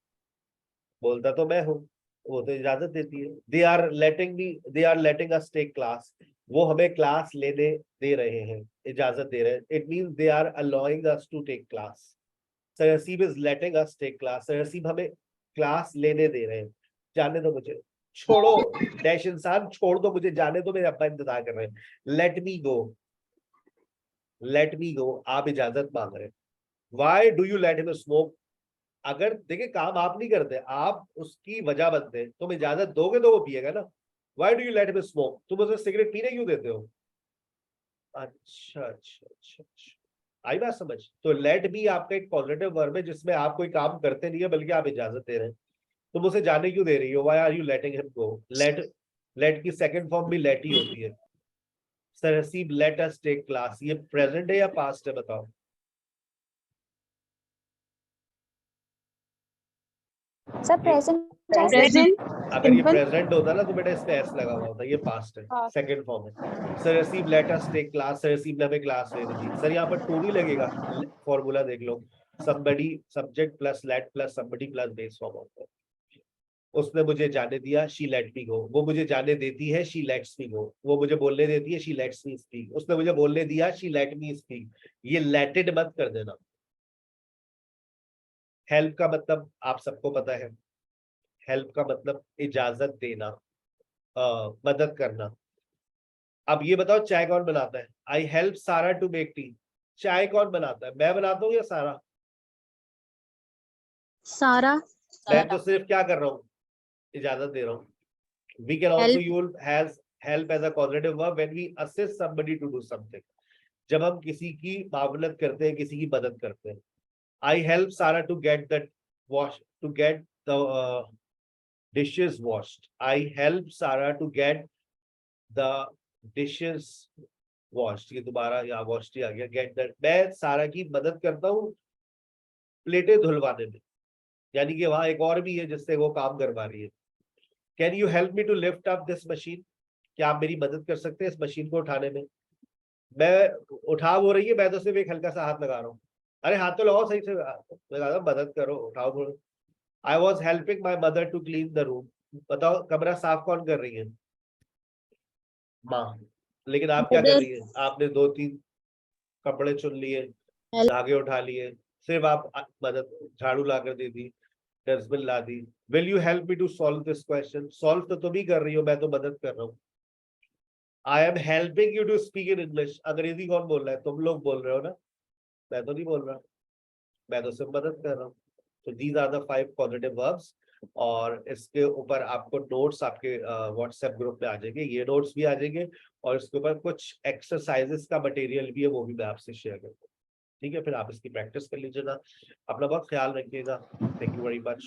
बोलता तो मैं हूँ, वो तो इजाजत देती है। They are letting us take class. वो हमें क्लास लेने दे रहे हैं, इजाजत दे रहे हैं। It means they are allowing us to take class. सरहसीब is letting us take class. सरहसीब हमें क्लास लेने दे रहे हैं। जाने दो मुझे, छोड़ो डैश इंसान, छोड़ दो मुझे, जाने दो, मेरे अब्बा इंतजार कर रहे हैं। लेट मी गो, लेट मी गो, आप इजाजत मांग रहे हैं। Why do you let him smoke? अगर देखिए, काम आप नहीं करते, आप उसकी वजह बनते हैं, तुम इजाजत दोगे तो वो पिएगा ना। Why do you let him smoke? तुम उसे सिगरेट पीने क्यों देते हो? अच्छा अच्छा अच्छा अच्छा, आई बात समझ। तो लेट बी आपका एक पॉजिटिव वर्ब है जिसमें आप कोई काम करते नहीं है बल्कि आप इजाजत दे रहे हैं। तुम उसे जाने क्यों दे रही हो? Why are you letting him go? Let की सेकंड फॉर्म भी लेट ही होती है। सरहसीब लेट अस टेक क्लास, ये प्रेजेंट है या पास्ट है? बताओ। सर प्रेजेंट प्रेजेंट अगर ये सिंपल प्रेजेंट होता ना तो बेटा इसमें एस लगा हुआ होता, ये पास्ट है, सेकंड फॉर्म है। सरहसीब लेट अस टेक क्लास, सरहसीब ने हमें क्लास लेने दी। सर यहाँ पर टू नहीं लगेगा, फॉर्मूला देख लो, somebody subject plus late plus somebody plus base form होता है। उसने मुझे जाने दिया, शी लेट मी गो। वो मुझे जाने देती है, शी लेट्स मी गो। वो मुझे बोलने देती है, शी लेट्स मी स्पीक। उसने मुझे बोलने दिया, शी लेट मी स्पीक। ये लेटेड मत कर देना। हेल्प का मतलब आप सबको पता है, हेल्प का मतलब इजाजत देना, मदद करना। अब ये बताओ, चाय कौन बनाता है? आई हेल्प सारा टू मेक टी। चाय कौन बनाता है, मैं बनाता हूँ या सारा? सारा। मैं तो सिर्फ क्या कर रहा हूँ, इजाजत दे रहा हूँ। We can also use help as a causative verb when we assist somebody to do something. जब हम किसी की मावनत करते हैं, किसी की मदद करते हैं। I help Sarah to get the dishes washed. I help Sarah to get the dishes washed. ये दोबारा यहाँ washed ही आ गया। Get that, मैं सारा की मदद करता हूँ प्लेटें धुलवाने में, यानी कि वहां एक और भी है जिससे वो काम करवा रही है। Can you help me to lift up this machine? क्या आप मेरी मदद कर सकते हैं इस मशीन को उठाने में? मैं उठा हो रही है, मैं तो सिर्फ एक हल्का सा हाथ लगा रहा हूँ। अरे हाथ तो लगाओ सही से, लगा, मदद करो, उठाओ थोड़ा। I was helping my mother to clean the room. बताओ कमरा साफ कौन कर रही है? माँ। लेकिन आप क्या कर रही है? आपने 2-3 कपड़े चुन लिए, धागे उठा लिए, सिर्फ आप मदद, झाड़ू ला कर दे दी, डस्टबिन ला दी। Will you help me to solve this question? Solve तो तुम ही कर रही हो, मैं तो मदद कर रहा हूँ। I am helping you to speak in English. अंग्रेजी कौन बोल रहा है? तुम लोग बोल रहे हो ना, मैं तो नहीं बोल रहा, मैं तो सिर्फ मदद कर रहा हूँ। तो these are the 5 positive verbs. और इसके ऊपर आपको नोट्स आपके व्हाट्सएप ग्रुप में आ जाएंगे, ये नोट्स भी आ जाएंगे, और इसके ऊपर कुछ एक्सरसाइजेस का मटेरियल भी है, वो भी मैं आपसे शेयर करूँगा। ठीक है, फिर आप इसकी प्रैक्टिस कर लीजिएगा। अपना बहुत ख्याल रखिएगा। Thank you very much.